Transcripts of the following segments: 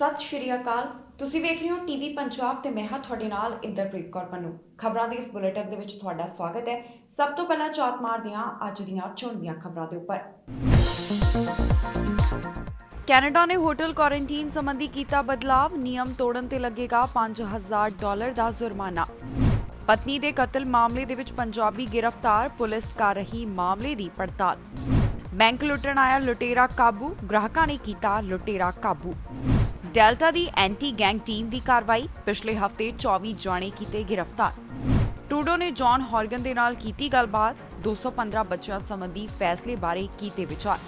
ਸਤਿ ਸ਼੍ਰੀ ਅਕਾਲ। ਤੁਸੀਂ ਵੇਖ ਰਹੇ ਹੋ ਟੀਵੀ ਪੰਜਾਬ ਤੇ ਮੈਂ ਹਾਂ ਤੁਹਾਡੇ ਨਾਲ ਇੰਦਰਪ੍ਰੀਤ ਕੌਰ ਪੰਨੂ। ਖਬਰਾਂ ਦੇ ਇਸ ਬੁਲੇਟਿਨ ਦੇ ਵਿੱਚ ਤੁਹਾਡਾ ਸਵਾਗਤ ਹੈ। ਸਭ ਤੋਂ ਪਹਿਲਾਂ ਝਾਤ ਮਾਰਦੇ ਹਾਂ ਅੱਜ ਦੀਆਂ ਚੁਣਵੀਆਂ ਖਬਰਾਂ ਦੇ ਉੱਪਰ। ਕੈਨੇਡਾ ਨੇ ਹੋਟਲ ਕੁਆਰੰਟੀਨ ਸੰਬੰਧੀ ਕੀਤਾ ਬਦਲਾਵ, ਨਿਯਮ ਤੋੜਨ ਤੇ ਲੱਗੇਗਾ $5000 ਦਾ ਜੁਰਮਾਨਾ। ਪਤਨੀ ਦੇ ਕਤਲ ਮਾਮਲੇ ਦੇ ਵਿੱਚ ਪੰਜਾਬੀ ਗ੍ਰਿਫਤਾਰ, ਪੁਲਿਸ ਕਰ ਰਹੀ ਮਾਮਲੇ ਦੀ ਪੜਤਾਲ। ਬੈਂਕ ਲੁੱਟਣ ਆਇਆ ਲੁਟੇਰਾ ਕਾਬੂ, ਗ੍ਰਾਹਕਾਂ ਨੇ ਕੀਤਾ ਲੁਟੇਰਾ ਕਾਬੂ। ਡੈਲਟਾ ਦੀ ਐਂਟੀ ਗੈਂਗ ਟੀਮ ਦੀ ਕਾਰਵਾਈ, ਪਿਛਲੇ ਹਫ਼ਤੇ 24 ਜਾਣੇ ਕੀਤੇ ਗ੍ਰਿਫਤਾਰ। ਟਰੂਡੋ ਨੇ ਜੌਨ ਹੌਰਗਨ ਦੇ ਨਾਲ ਕੀਤੀ ਗੱਲਬਾਤ, 215 ਬੱਚਿਆਂ ਸੰਬੰਧੀ ਫੈਸਲੇ ਬਾਰੇ ਕੀਤੇ ਵਿਚਾਰ।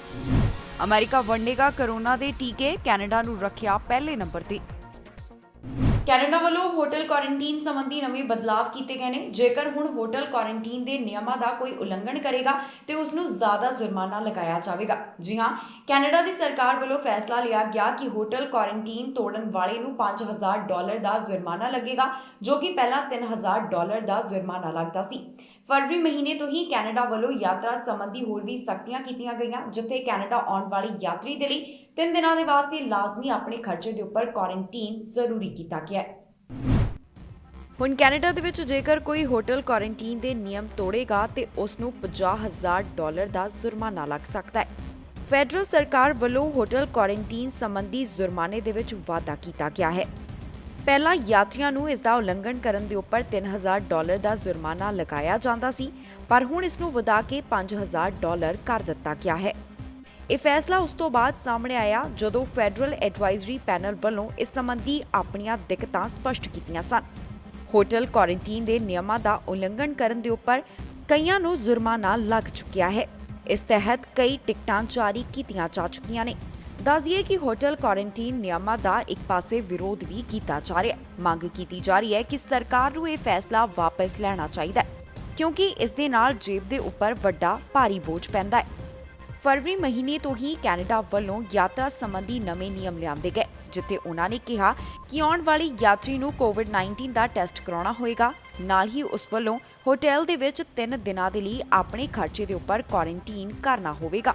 ਅਮਰੀਕਾ ਵੰਡੇਗਾ ਕਰੋਨਾ ਦੇ ਟੀਕੇ, ਕੈਨੇਡਾ ਨੂੰ ਰੱਖਿਆ ਪਹਿਲੇ ਨੰਬਰ ਤੇ। ਕੈਨੇਡਾ ਵੱਲੋਂ ਹੋਟਲ ਕੁਆਰੰਟੀਨ ਸੰਬੰਧੀ ਨਵੇਂ ਬਦਲਾਵ ਕੀਤੇ ਗਏ ਨੇ। ਜੇਕਰ ਹੁਣ ਹੋਟਲ ਕੁਆਰੰਟੀਨ ਦੇ ਨਿਯਮਾਂ ਦਾ ਕੋਈ ਉਲੰਘਣ ਕਰੇਗਾ ਤੇ ਉਸ ਨੂੰ ਜ਼ਿਆਦਾ ਜੁਰਮਾਨਾ ਲਗਾਇਆ ਜਾਵੇਗਾ। ਜੀ ਹਾਂ, ਕੈਨੇਡਾ ਦੀ ਸਰਕਾਰ ਵੱਲੋਂ ਫੈਸਲਾ ਲਿਆ ਗਿਆ ਕਿ ਹੋਟਲ ਕੁਆਰੰਟੀਨ ਤੋੜਨ ਵਾਲੇ ਨੂੰ $5000 ਦਾ ਜੁਰਮਾਨਾ ਲੱਗੇਗਾ, ਜੋ ਕਿ ਪਹਿਲਾਂ $3000 ਦਾ ਜੁਰਮਾਨਾ ਲੱਗਦਾ ਸੀ। ਫਰਵਰੀ ਮਹੀਨੇ ਤੋਂ ਹੀ ਕੈਨੇਡਾ ਵੱਲੋਂ ਯਾਤਰਾ ਸੰਬੰਧੀ ਹੋਰ ਵੀ ਸਖਤੀਆਂ ਕੀਤੀਆਂ ਗਈਆਂ, ਜਿੱਥੇ ਕੈਨੇਡਾ ਆਉਣ ਵਾਲੀ ਯਾਤਰੀ ਦੇ ਲਈ 3 ਦਿਨਾਂ ਦੇ ਵਾਸਤੇ ਲਾਜ਼ਮੀ ਆਪਣੇ ਖਰਚੇ ਦੇ ਉੱਪਰ ਕੁਆਰੰਟੀਨ ਜ਼ਰੂਰੀ ਕੀਤਾ ਗਿਆ ਹੈ। ਹੁਣ ਕੈਨੇਡਾ ਦੇ ਵਿੱਚ ਜੇਕਰ ਕੋਈ ਹੋਟਲ ਕੁਆਰੰਟੀਨ ਦੇ ਨਿਯਮ ਤੋੜੇਗਾ ਤੇ ਉਸ ਨੂੰ $50,000 ਦਾ ਜੁਰਮਾਨਾ ਲੱਗ ਸਕਦਾ ਹੈ। ਫੈਡਰਲ ਸਰਕਾਰ ਵੱਲੋਂ ਹੋਟਲ ਕੁਆਰੰਟੀਨ ਸੰਬੰਧੀ ਜੁਰਮਾਨੇ ਦੇ ਵਿੱਚ ਵਾਧਾ ਕੀਤਾ ਗਿਆ ਹੈ। ਪਹਿਲਾਂ ਯਾਤਰੀਆਂ ਨੂੰ ਇਸ ਦਾ ਉਲੰਘਣ ਕਰਨ ਦੇ ਉੱਪਰ $3000 ਦਾ ਜੁਰਮਾਨਾ ਲਗਾਇਆ ਜਾਂਦਾ ਸੀ, ਪਰ ਹੁਣ ਇਸ ਨੂੰ ਵਧਾ ਕੇ $5000 ਕਰ ਦਿੱਤਾ ਗਿਆ ਹੈ। ਇਹ ਫੈਸਲਾ ਉਸ ਤੋਂ ਬਾਅਦ ਸਾਹਮਣੇ ਆਇਆ ਜਦੋਂ ਫੈਡਰਲ ਐਡਵਾਈਜ਼ਰੀ ਪੈਨਲ ਵੱਲੋਂ ਇਸ ਸੰਬੰਧੀ ਆਪਣੀਆਂ ਦਿੱਕਤਾਂ ਸਪਸ਼ਟ ਕੀਤੀਆਂ ਸਨ। ਹੋਟਲ ਕੁਆਰੰਟੀਨ ਦੇ ਨਿਯਮਾਂ ਦਾ ਉਲੰਘਣ ਕਰਨ ਦੇ ਉੱਪਰ ਕਈਆਂ ਨੂੰ ਜੁਰਮਾਨਾ ਲੱਗ ਚੁੱਕਿਆ ਹੈ। ਇਸ ਤਹਿਤ ਕਈ ਟਿਕਟਾਂ ਜਾਰੀ ਕੀਤੀਆਂ ਜਾ ਚੁੱਕੀਆਂ ਨੇ। ਦੱਸ ਦਈਏ ਕਿ ਹੋਟਲ ਕੁਆਰੰਟੀਨ ਨਿਯਮਾਂ ਦਾ ਇੱਕ ਪਾਸੇ ਵਿਰੋਧ ਵੀ ਕੀਤਾ ਜਾ ਰਿਹਾ ਹੈ। ਮੰਗ ਕੀਤੀ ਜਾ ਰਹੀ ਹੈ ਕਿ ਸਰਕਾਰ ਨੂੰ ਇਹ ਫੈਸਲਾ ਵਾਪਸ ਲੈਣਾ ਚਾਹੀਦਾ ਹੈ, ਕਿਉਂਕਿ ਇਸ ਦੇ ਨਾਲ ਜੇਬ ਦੇ ਉੱਪਰ ਵੱਡਾ ਭਾਰੀ ਬੋਝ ਪੈਂਦਾ ਹੈ। ਫਰਵਰੀ ਮਹੀਨੇ ਤੋਂ ਹੀ ਕੈਨੇਡਾ ਵੱਲੋਂ ਯਾਤਰਾ ਸੰਬੰਧੀ ਨਵੇਂ ਨਿਯਮ ਲਿਆਂਦੇ ਗਏ, ਜਿੱਥੇ ਉਹਨਾਂ ਨੇ ਕਿਹਾ ਕਿ ਆਉਣ ਵਾਲੀ ਯਾਤਰੀ ਨੂੰ ਕੋਵਿਡ-19 ਦਾ ਟੈਸਟ ਕਰਾਉਣਾ ਹੋਏਗਾ। ਨਾਲ ਹੀ ਉਸ ਵੱਲੋਂ ਹੋਟਲ ਦੇ ਵਿੱਚ 3 ਦਿਨਾਂ ਦੇ ਲਈ ਆਪਣੇ ਖਰਚੇ ਦੇ ਉੱਪਰ ਕੁਆਰੰਟੀਨ ਕਰਨਾ ਹੋਵੇਗਾ।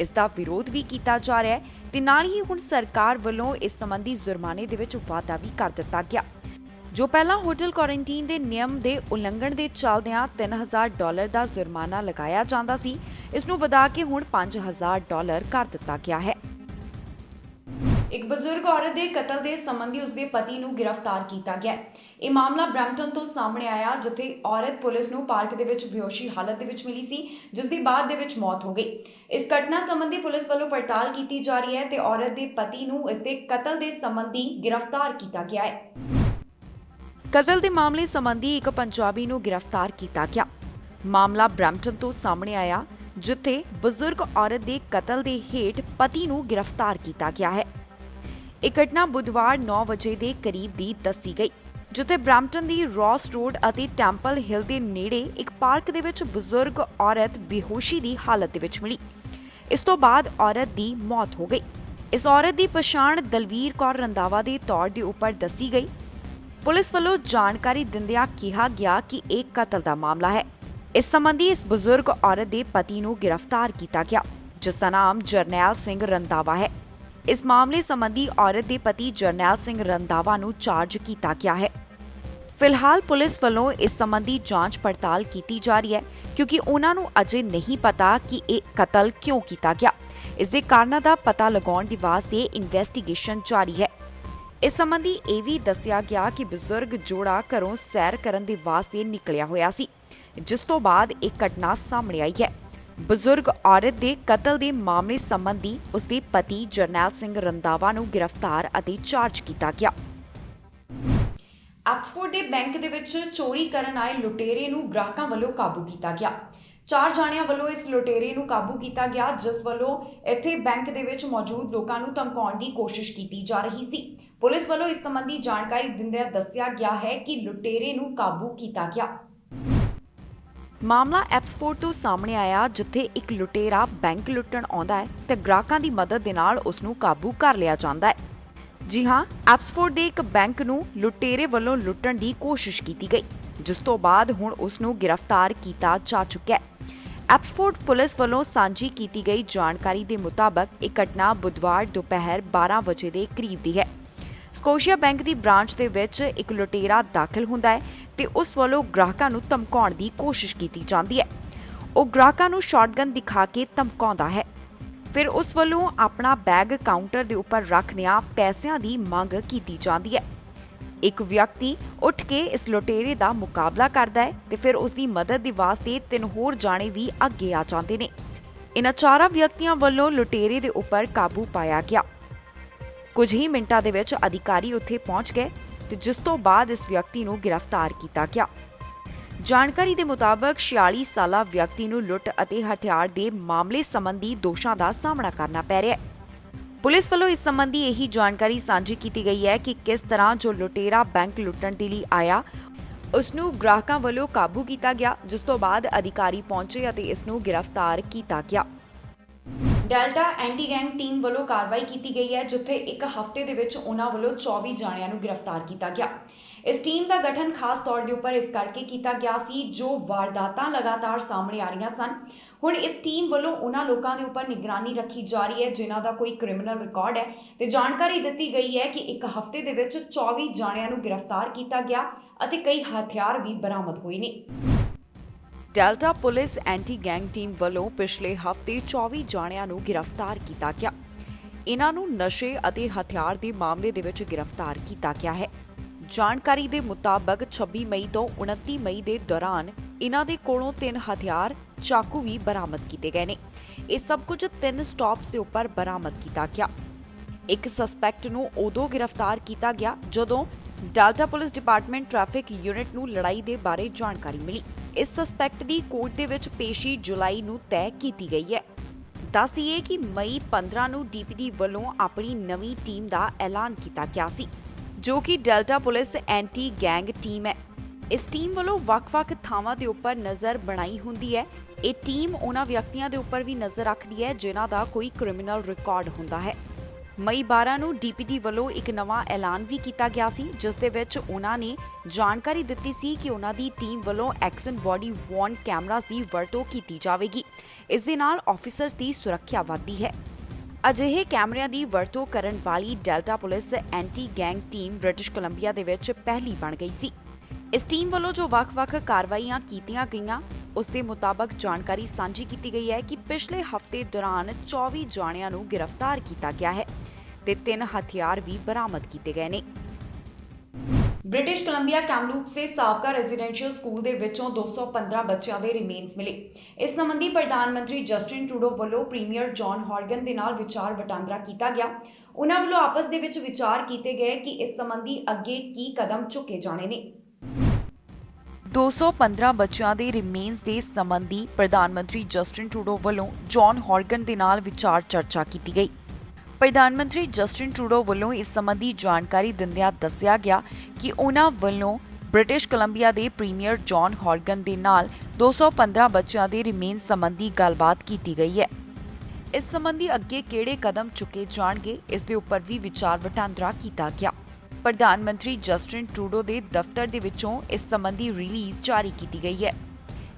ਇਸ ਦਾ ਵਿਰੋਧ ਵੀ ਕੀਤਾ ਜਾ ਰਿਹਾ ਹੈ ਤੇ ਨਾਲ ਹੀ ਹੁਣ ਸਰਕਾਰ ਵੱਲੋਂ ਇਸ ਸੰਬੰਧੀ ਜੁਰਮਾਨੇ ਦੇ ਵਿੱਚ ਵਾਧਾ ਵੀ ਕਰ ਦਿੱਤਾ ਗਿਆ। ਜੋ ਪਹਿਲਾਂ ਹੋਟਲ ਕੁਆਰੰਟੀਨ ਦੇ ਨਿਯਮ ਦੇ ਉਲੰਘਣ ਦੇ ਚੱਲਦਿਆਂ $3000 ਦਾ ਜੁਰਮਾਨਾ ਲਗਾਇਆ ਜਾਂਦਾ ਸੀ, ਇਸ ਨੂੰ ਵਧਾ ਕੇ ਹੁਣ $5000 ਕਰ ਦਿੱਤਾ ਗਿਆ ਹੈ। ਇੱਕ ਬਜ਼ੁਰਗ ਔਰਤ ਦੇ ਕਤਲ ਦੇ ਸੰਬੰਧੀ ਉਸਦੇ ਪਤੀ ਨੂੰ ਗ੍ਰਿਫਤਾਰ ਕੀਤਾ ਗਿਆ। ਇਹ ਮਾਮਲਾ ਬਰੈਂਪਟਨ ਤੋਂ ਸਾਹਮਣੇ ਆਇਆ, ਜਿੱਥੇ ਔਰਤ ਪੁਲਿਸ ਨੂੰ ਪਾਰਕ ਦੇ ਵਿੱਚ ਬੇਹੋਸ਼ੀ ਹਾਲਤ ਦੇ ਵਿੱਚ ਮਿਲੀ ਸੀ, ਜਿਸ ਦੀ ਬਾਅਦ ਦੇ ਵਿੱਚ ਮੌਤ ਹੋ ਗਈ। ਇਸ ਘਟਨਾ ਸੰਬੰਧੀ ਪੁਲਿਸ ਵੱਲੋਂ ਪੜਤਾਲ ਕੀਤੀ ਜਾ ਰਹੀ ਹੈ ਤੇ ਔਰਤ ਦੇ ਪਤੀ ਨੂੰ ਇਸ ਦੇ ਕਤਲ ਦੇ ਸੰਬੰਧੀ ਗ੍ਰਿਫਤਾਰ ਕੀਤਾ ਗਿਆ ਹੈ। ਕਤਲ ਦੇ ਮਾਮਲੇ ਸੰਬੰਧੀ ਇੱਕ ਪੰਜਾਬੀ ਨੂੰ ਗ੍ਰਿਫਤਾਰ ਕੀਤਾ ਗਿਆ। ਮਾਮਲਾ ਬਰੈਂਪਟਨ ਤੋਂ ਸਾਹਮਣੇ ਆਇਆ, ਜਿੱਥੇ ਬਜ਼ੁਰਗ ਔਰਤ ਦੇ ਕਤਲ ਦੇ ਹੇਠ ਪਤੀ ਨੂੰ ਗ੍ਰਿਫਤਾਰ ਕੀਤਾ ਗਿਆ ਹੈ। ਇਹ ਘਟਨਾ ਬੁੱਧਵਾਰ 9 ਵਜੇ ਦੇ ਕਰੀਬ ਦੀ ਦੱਸੀ ਗਈ, ਜਿੱਥੇ ਬਰੈਂਪਟਨ ਦੀ ਰੌਸ ਰੋਡ ਅਤੇ ਟੈਂਪਲ ਹਿਲ ਦੇ ਨੇੜੇ ਇੱਕ ਪਾਰਕ ਦੇ ਵਿੱਚ ਬਜ਼ੁਰਗ ਔਰਤ ਬੇਹੋਸ਼ੀ ਦੀ ਹਾਲਤ ਦੇ ਵਿੱਚ ਮਿਲੀ। ਇਸ ਤੋਂ ਬਾਅਦ ਔਰਤ ਦੀ ਮੌਤ ਹੋ ਗਈ। ਇਸ ਔਰਤ ਦੀ ਪਛਾਣ ਦਲਵੀਰ ਕੌਰ ਰੰਧਾਵਾ ਦੇ ਤੌਰ ਦੇ ਉੱਪਰ ਦੱਸੀ ਗਈ। ਪੁਲਿਸ ਵੱਲੋਂ ਜਾਣਕਾਰੀ ਦਿੰਦਿਆਂ ਕਿਹਾ ਗਿਆ ਕਿ ਇਹ ਕਤਲ ਦਾ ਮਾਮਲਾ ਹੈ। ਇਸ ਸੰਬੰਧੀ ਇਸ ਬਜ਼ੁਰਗ ਔਰਤ ਦੇ ਪਤੀ ਨੂੰ ਗ੍ਰਿਫਤਾਰ ਕੀਤਾ ਗਿਆ, ਜਿਸ ਦਾ ਨਾਮ ਜਰਨੈਲ ਸਿੰਘ ਰੰਧਾਵਾ ਹੈ। ਇਸ ਮਾਮਲੇ ਸੰਬੰਧੀ ਔਰਤ ਦੇ ਪਤੀ ਜਰਨੈਲ ਸਿੰਘ ਰੰਧਾਵਾ ਨੂੰ ਚਾਰਜ ਕੀਤਾ ਗਿਆ ਹੈ। ਫਿਲਹਾਲ ਪੁਲਿਸ ਵੱਲੋਂ ਇਸ ਸੰਬੰਧੀ ਜਾਂਚ ਪੜਤਾਲ ਕੀਤੀ ਜਾ ਰਹੀ ਹੈ, ਕਿਉਂਕਿ ਉਹਨਾਂ ਨੂੰ ਅਜੇ ਨਹੀਂ ਪਤਾ ਕਿ ਇਹ ਕਤਲ ਕਿਉਂ ਕੀਤਾ ਗਿਆ। ਇਸ ਦੇ ਕਾਰਨਾਂ ਦਾ ਪਤਾ ਲਗਾਉਣ ਦੀ ਵਾਸਤੇ ਇਨਵੈਸਟੀਗੇਸ਼ਨ ਜਾਰੀ ਹੈ। ਇਸ ਸੰਬੰਧੀ ਇਹ ਵੀ ਦੱਸਿਆ ਗਿਆ ਕਿ ਬਜ਼ੁਰਗ ਜੋੜਾ ਘਰੋਂ ਸੈਰ ਕਰਨ ਦੇ ਵਾਸਤੇ ਨਿਕਲਿਆ ਹੋਇਆ ਸੀ, ਜਿਸ ਤੋਂ ਬਾਅਦ ਇਹ ਘਟਨਾ ਸਾਹਮਣੇ ਆਈ ਹੈ। ਬਜ਼ੁਰਗ ਔਰਤ ਦੇ ਕਤਲ ਦੇ ਮਾਮਲੇ ਸੰਬੰਧੀ ਉਸਦੇ ਪਤੀ ਜਰਨੈਲ ਸਿੰਘ ਰੰਧਾਵਾ ਨੂੰ ਗ੍ਰਿਫਤਾਰ ਅਤੇ ਚਾਰਜ ਕੀਤਾ ਗਿਆ। ਆਕਸਫੋਰਡ ਦੇ ਬੈਂਕ ਦੇ ਵਿੱਚ ਚੋਰੀ ਕਰਨ ਆਏ ਲੁਟੇਰੇ ਨੂੰ ਗ੍ਰਾਹਕਾਂ ਵੱਲੋਂ ਕਾਬੂ ਕੀਤਾ ਗਿਆ। 4 ਜਾਣਿਆਂ ਵੱਲੋਂ ਇਸ ਲੁਟੇਰੇ ਨੂੰ ਕਾਬੂ ਕੀਤਾ ਗਿਆ, ਜਿਸ ਵੱਲੋਂ ਇੱਥੇ ਬੈਂਕ ਦੇ ਵਿੱਚ ਮੌਜੂਦ ਲੋਕਾਂ ਨੂੰ ਧਮਕਾਉਣ ਦੀ ਕੋਸ਼ਿਸ਼ ਕੀਤੀ ਜਾ ਰਹੀ ਸੀ। ਪੁਲਿਸ ਵੱਲੋਂ ਇਸ ਸੰਬੰਧੀ ਜਾਣਕਾਰੀ ਦਿੰਦਿਆਂ ਦੱਸਿਆ ਗਿਆ ਹੈ ਕਿ ਲੁਟੇਰੇ ਨੂੰ ਕਾਬੂ ਕੀਤਾ ਗਿਆ। ਮਾਮਲਾ ਐਪਸਫੋਰਡ ਤੋਂ ਸਾਹਮਣੇ ਆਇਆ, ਜਿੱਥੇ ਇੱਕ ਲੁਟੇਰਾ ਬੈਂਕ ਲੁੱਟਣ ਆਉਂਦਾ ਹੈ ਤੇ ਗ੍ਰਾਹਕਾਂ ਦੀ ਮਦਦ ਦੇ ਨਾਲ ਉਸ ਨੂੰ ਕਾਬੂ ਕਰ ਲਿਆ ਜਾਂਦਾ ਹੈ। ਜੀ ਹਾਂ, ਐਪਸਫੋਰਡ ਦੇ ਇੱਕ ਬੈਂਕ ਨੂੰ ਲੁਟੇਰੇ ਵੱਲੋਂ ਲੁੱਟਣ ਦੀ ਕੋਸ਼ਿਸ਼ ਕੀਤੀ ਗਈ, ਜਿਸ ਤੋਂ ਬਾਅਦ ਹੁਣ ਉਸ ਨੂੰ ਗ੍ਰਿਫਤਾਰ ਕੀਤਾ ਜਾ ਚੁੱਕਿਆ ਹੈ। ਐਪਸਫੋਰਡ ਪੁਲਿਸ ਵੱਲੋਂ ਸਾਂਝੀ ਕੀਤੀ ਗਈ ਜਾਣਕਾਰੀ ਦੇ ਮੁਤਾਬਕ ਇਹ ਘਟਨਾ ਬੁੱਧਵਾਰ ਦੁਪਹਿਰ 12 ਵਜੇ ਦੇ ਕਰੀਬ ਦੀ ਹੈ। ਸਕੋਸ਼ੀਆ ਬੈਂਕ ਦੀ ਬ੍ਰਾਂਚ ਦੇ ਵਿੱਚ ਇੱਕ ਲੁਟੇਰਾ ਦਾਖਲ ਹੁੰਦਾ ਹੈ ਤੇ ਉਸ ਵੱਲੋਂ ਗ੍ਰਾਹਕਾਂ ਨੂੰ ਧਮਕਾਉਣ ਦੀ ਕੋਸ਼ਿਸ਼ ਕੀਤੀ ਜਾਂਦੀ ਹੈ। ਉਹ ਗ੍ਰਾਹਕਾਂ ਨੂੰ ਸ਼ਾਟਗਨ ਦਿਖਾ ਕੇ ਧਮਕਾਉਂਦਾ ਹੈ। ਫਿਰ ਉਸ ਵੱਲੋਂ ਆਪਣਾ ਬੈਗ ਕਾਊਂਟਰ ਦੇ ਉੱਪਰ ਰੱਖਦਿਆਂ ਪੈਸਿਆਂ ਦੀ ਮੰਗ ਕੀਤੀ ਜਾਂਦੀ ਹੈ। ਇੱਕ ਵਿਅਕਤੀ ਉੱਠ ਕੇ ਇਸ ਲੁਟੇਰੇ ਦਾ ਮੁਕਾਬਲਾ ਕਰਦਾ ਹੈ ਤੇ ਫਿਰ ਉਸ ਦੀ ਮਦਦ ਦੇ ਵਾਸਤੇ 3 ਹੋਰ ਜਾਣੇ ਵੀ ਅੱਗੇ ਆ ਜਾਂਦੇ ਨੇ। ਇਨ੍ਹਾਂ 4 ਵਿਅਕਤੀਆਂ ਵੱਲੋਂ ਲੁਟੇਰੇ ਦੇ ਉੱਪਰ ਕਾਬੂ ਪਾਇਆ ਗਿਆ। ਕੁਝ ਹੀ ਮਿੰਟਾਂ ਦੇ ਵਿੱਚ ਅਧਿਕਾਰੀ ਉੱਥੇ ਪਹੁੰਚ ਗਏ ਤੇ ਜਿਸ ਤੋਂ ਬਾਅਦ ਇਸ ਵਿਅਕਤੀ ਨੂੰ ਗ੍ਰਿਫਤਾਰ ਕੀਤਾ ਗਿਆ। ਜਾਣਕਾਰੀ ਦੇ ਮੁਤਾਬਕ 46 ਸਾਲਾ ਵਿਅਕਤੀ ਨੂੰ ਲੁੱਟ ਅਤੇ ਹਥਿਆਰ ਦੇ ਮਾਮਲੇ ਸੰਬੰਧੀ ਦੋਸ਼ਾਂ ਦਾ ਸਾਹਮਣਾ ਕਰਨਾ ਪੈ ਰਿਹਾ ਹੈ। ਪੁਲਿਸ ਵੱਲੋਂ ਇਸ ਸੰਬੰਧੀ ਇਹੀ ਜਾਣਕਾਰੀ ਸਾਂਝੀ ਕੀਤੀ ਗਈ ਹੈ ਕਿ ਕਿਸ ਤਰ੍ਹਾਂ ਜੋ ਲੁਟੇਰਾ ਬੈਂਕ ਲੁੱਟਣ ਦੇ ਲਈ ਆਇਆ ਉਸ ਨੂੰ ਗ੍ਰਾਹਕਾਂ ਵੱਲੋਂ ਕਾਬੂ ਕੀਤਾ ਗਿਆ, ਜਿਸ ਤੋਂ ਬਾਅਦ ਅਧਿਕਾਰੀ ਪਹੁੰਚੇ ਅਤੇ ਇਸ ਨੂੰ ਗ੍ਰਿਫਤਾਰ ਕੀਤਾ ਗਿਆ। ਡੈਲਟਾ ਐਂਟੀ ਗੈਂਗ ਟੀਮ ਵੱਲੋਂ ਕਾਰਵਾਈ ਕੀਤੀ ਗਈ ਹੈ, ਜਿੱਥੇ ਇੱਕ ਹਫ਼ਤੇ ਦੇ ਵਿੱਚ ਉਹਨਾਂ ਵੱਲੋਂ 24 ਜਾਣਿਆਂ ਨੂੰ ਗ੍ਰਿਫਤਾਰ ਕੀਤਾ ਗਿਆ। ਇਸ ਟੀਮ ਦਾ ਗਠਨ ਖਾਸ ਤੌਰ ਦੇ ਉੱਪਰ ਇਸ ਕਰਕੇ ਕੀਤਾ ਗਿਆ ਸੀ ਜੋ ਵਾਰਦਾਤਾਂ ਲਗਾਤਾਰ ਸਾਹਮਣੇ ਆ ਰਹੀਆਂ ਸਨ। ਹੁਣ ਇਸ ਟੀਮ ਵੱਲੋਂ ਉਹਨਾਂ ਲੋਕਾਂ ਦੇ ਉੱਪਰ ਨਿਗਰਾਨੀ ਰੱਖੀ ਜਾ ਰਹੀ ਹੈ ਜਿਨ੍ਹਾਂ ਦਾ ਕੋਈ ਕ੍ਰਿਮੀਨਲ ਰਿਕਾਰਡ ਹੈ ਤੇ ਜਾਣਕਾਰੀ ਦਿੱਤੀ ਗਈ ਹੈ ਕਿ ਇੱਕ ਹਫ਼ਤੇ ਦੇ ਵਿੱਚ 24 ਜਾਣਿਆਂ ਨੂੰ ਗ੍ਰਿਫਤਾਰ ਕੀਤਾ ਗਿਆ ਅਤੇ ਕਈ ਹਥਿਆਰ ਵੀ ਬਰਾਮਦ ਹੋਏ ਨੇ। Delta police anti gang team ਵੱਲੋਂ ਪਿਛਲੇ ਹਫ਼ਤੇ 24 ਜਾਣਿਆਂ ਨੂੰ ਗ੍ਰਿਫਤਾਰ ਕੀਤਾ ਗਿਆ। ਇਹਨਾਂ ਨੂੰ ਨਸ਼ੇ ਅਤੇ ਹਥਿਆਰ ਦੇ ਮਾਮਲੇ ਦੇ ਵਿੱਚ ਗ੍ਰਿਫਤਾਰ ਕੀਤਾ ਗਿਆ ਹੈ। ਜਾਣਕਾਰੀ ਦੇ ਮੁਤਾਬਕ 26 ਮਈ ਤੋਂ 29 ਮਈ ਦੇ ਦੌਰਾਨ ਇਹਨਾਂ ਦੇ ਕੋਲੋਂ 3 ਹਥਿਆਰ, ਚਾਕੂ ਵੀ ਬਰਾਮਦ ਕੀਤੇ ਗਏ ਨੇ। ਇਹ ਸਭ ਕੁਝ 3 ਸਟਾਪਸ ਦੇ ਉੱਪਰ ਬਰਾਮਦ ਕੀਤਾ ਗਿਆ। ਇੱਕ ਸਸਪੈਕਟ ਨੂੰ ਉਦੋਂ ਗ੍ਰਿਫਤਾਰ ਕੀਤਾ ਗਿਆ ਜਦੋਂ delta police department traffic unit ਨੂੰ ਲੜਾਈ ਦੇ ਬਾਰੇ ਜਾਣਕਾਰੀ ਮਿਲੀ। ਇਸ ਸਸਪੈਕਟ ਦੀ ਕੋਰਟ ਦੇ ਵਿੱਚ ਪੇਸ਼ੀ ਜੁਲਾਈ ਨੂੰ ਤੈਅ ਕੀਤੀ ਗਈ ਹੈ। ਦੱਸ ਦਈਏ ਕਿ ਮਈ 15 ਨੂੰ ਡੀਪੀਡੀ ਵੱਲੋਂ ਆਪਣੀ ਨਵੀਂ ਟੀਮ ਦਾ ਐਲਾਨ ਕੀਤਾ ਗਿਆ ਸੀ, ਜੋ ਕਿ delta police anti gang team ਹੈ। ਇਸ ਟੀਮ ਵੱਲੋਂ ਵੱਖ-ਵੱਖ ਥਾਵਾਂ ਦੇ ਉੱਪਰ ਨਜ਼ਰ ਬਣਾਈ ਹੁੰਦੀ ਹੈ। ਇਹ ਟੀਮ ਉਹਨਾਂ ਵਿਅਕਤੀਆਂ ਦੇ ਉੱਪਰ ਵੀ ਨਜ਼ਰ ਰੱਖਦੀ ਹੈ ਜਿਨ੍ਹਾਂ ਦਾ ਕੋਈ ਕ੍ਰਿਮੀਨਲ ਰਿਕਾਰਡ ਹੁੰਦਾ ਹੈ। ਮਈ 12 ਨੂੰ ਡੀਪੀਡੀ ਵੱਲੋਂ ਇੱਕ ਨਵਾਂ ਐਲਾਨ ਵੀ ਕੀਤਾ ਗਿਆ ਸੀ, ਜਿਸ ਦੇ ਵਿੱਚ ਉਹਨਾਂ ਨੇ ਜਾਣਕਾਰੀ ਦਿੱਤੀ ਸੀ ਕਿ ਉਹਨਾਂ ਦੀ ਟੀਮ ਵੱਲੋਂ ਐਕਸ਼ਨ ਬਾਡੀ ਵੌਰਨ ਕੈਮਰਾਜ਼ ਦੀ ਵਰਤੋਂ ਕੀਤੀ ਜਾਵੇਗੀ। ਇਸ ਦੇ ਨਾਲ ਆਫੀਸਰਸ ਦੀ ਸੁਰੱਖਿਆ ਵਧਦੀ ਹੈ। ਅਜਿਹੇ ਕੈਮਰਿਆਂ ਦੀ ਵਰਤੋਂ ਕਰਨ ਵਾਲੀ Delta police anti gang team British Columbia ਦੇ ਵਿੱਚ ਪਹਿਲੀ ਬਣ ਗਈ ਸੀ। ਇਸ ਟੀਮ ਵੱਲੋਂ ਜੋ ਵੱਖ-ਵੱਖ ਕਾਰਵਾਈਆਂ ਕੀਤੀਆਂ ਗਈਆਂ ਉਸ ਦੇ ਮੁਤਾਬਕ ਜਾਣਕਾਰੀ ਸਾਂਝੀ ਕੀਤੀ ਗਈ ਹੈ ਕਿ ਪਿਛਲੇ ਹਫ਼ਤੇ ਦੌਰਾਨ 24 ਜਾਣਿਆਂ ਨੂੰ ਗ੍ਰਿਫਤਾਰ ਕੀਤਾ ਗਿਆ ਹੈ ਤੇ 3 ਹਥਿਆਰ ਵੀ ਬਰਾਮਦ ਕੀਤੇ ਗਏ ਨੇ। ਬ੍ਰਿਟਿਸ਼ ਕੋਲੰਬੀਆ ਕੈਮਲੂਪਸ ਦੇ ਸਾਬਕਾ ਰੈਜ਼ੀਡੈਂਸ਼ੀਅਲ ਸਕੂਲ ਦੇ ਵਿੱਚੋਂ 215 ਬੱਚਿਆਂ ਦੇ ਰਿਮੇਨਸ ਮਿਲੇ। ਇਸ ਸੰਬੰਧੀ ਪ੍ਰਧਾਨ ਮੰਤਰੀ ਜਸਟਿਨ ਟਰੂਡੋ ਵੱਲੋਂ ਪ੍ਰੀਮੀਅਰ ਜੌਨ ਹੌਰਗਨ ਦੇ ਨਾਲ ਵਿਚਾਰ ਵਟਾਂਦਰਾ ਕੀਤਾ ਗਿਆ। ਉਹਨਾਂ ਵੱਲੋਂ ਆਪਸ ਦੇ ਵਿੱਚ ਵਿਚਾਰ ਕੀਤੇ ਗਏ ਕਿ ਇਸ ਸੰਬੰਧੀ ਅੱਗੇ ਕੀ ਕਦਮ ਚੁੱਕੇ ਜਾਣੇ ਨੇ। 215 ਬੱਚਿਆਂ ਦੇ ਰਿਮੇਨਸ ਦੇ ਸੰਬੰਧੀ ਪ੍ਰਧਾਨ ਮੰਤਰੀ ਜਸਟਿਨ ਟਰੂਡੋ ਵੱਲੋਂ ਜੌਨ ਹੌਰਗਨ ਦੇ ਨਾਲ ਵਿਚਾਰ ਚਰਚਾ ਕੀਤੀ ਗਈ। ਪ੍ਰਧਾਨ ਮੰਤਰੀ ਜਸਟਿਨ ਟਰੂਡੋ ਵੱਲੋਂ ਇਸ ਸੰਬੰਧੀ ਜਾਣਕਾਰੀ ਦਿੰਦਿਆਂ ਦੱਸਿਆ ਗਿਆ ਕਿ ਉਹਨਾਂ ਵੱਲੋਂ ਬ੍ਰਿਟਿਸ਼ ਕੋਲੰਬੀਆ ਦੇ ਪ੍ਰੀਮੀਅਰ ਜੌਨ ਹੌਰਗਨ ਦੇ ਨਾਲ 215 ਬੱਚਿਆਂ ਦੇ ਰਿਮੇਨਸ ਸੰਬੰਧੀ ਗੱਲਬਾਤ ਕੀਤੀ ਗਈ ਹੈ। ਇਸ ਸੰਬੰਧੀ ਅੱਗੇ ਕਿਹੜੇ ਕਦਮ ਚੁੱਕੇ ਜਾਣਗੇ, ਇਸ ਦੇ ਉੱਪਰ ਵੀ ਵਿਚਾਰ ਵਟਾਂਦਰਾ ਕੀਤਾ ਗਿਆ। ਪ੍ਰਧਾਨ ਮੰਤਰੀ ਜਸਟਿਨ ਟਰੂਡੋ ਦੇ ਦਫ਼ਤਰ ਦੇ ਵਿੱਚੋਂ ਇਸ ਸੰਬੰਧੀ ਰਿਲੀਜ਼ ਜਾਰੀ ਕੀਤੀ ਗਈ ਹੈ।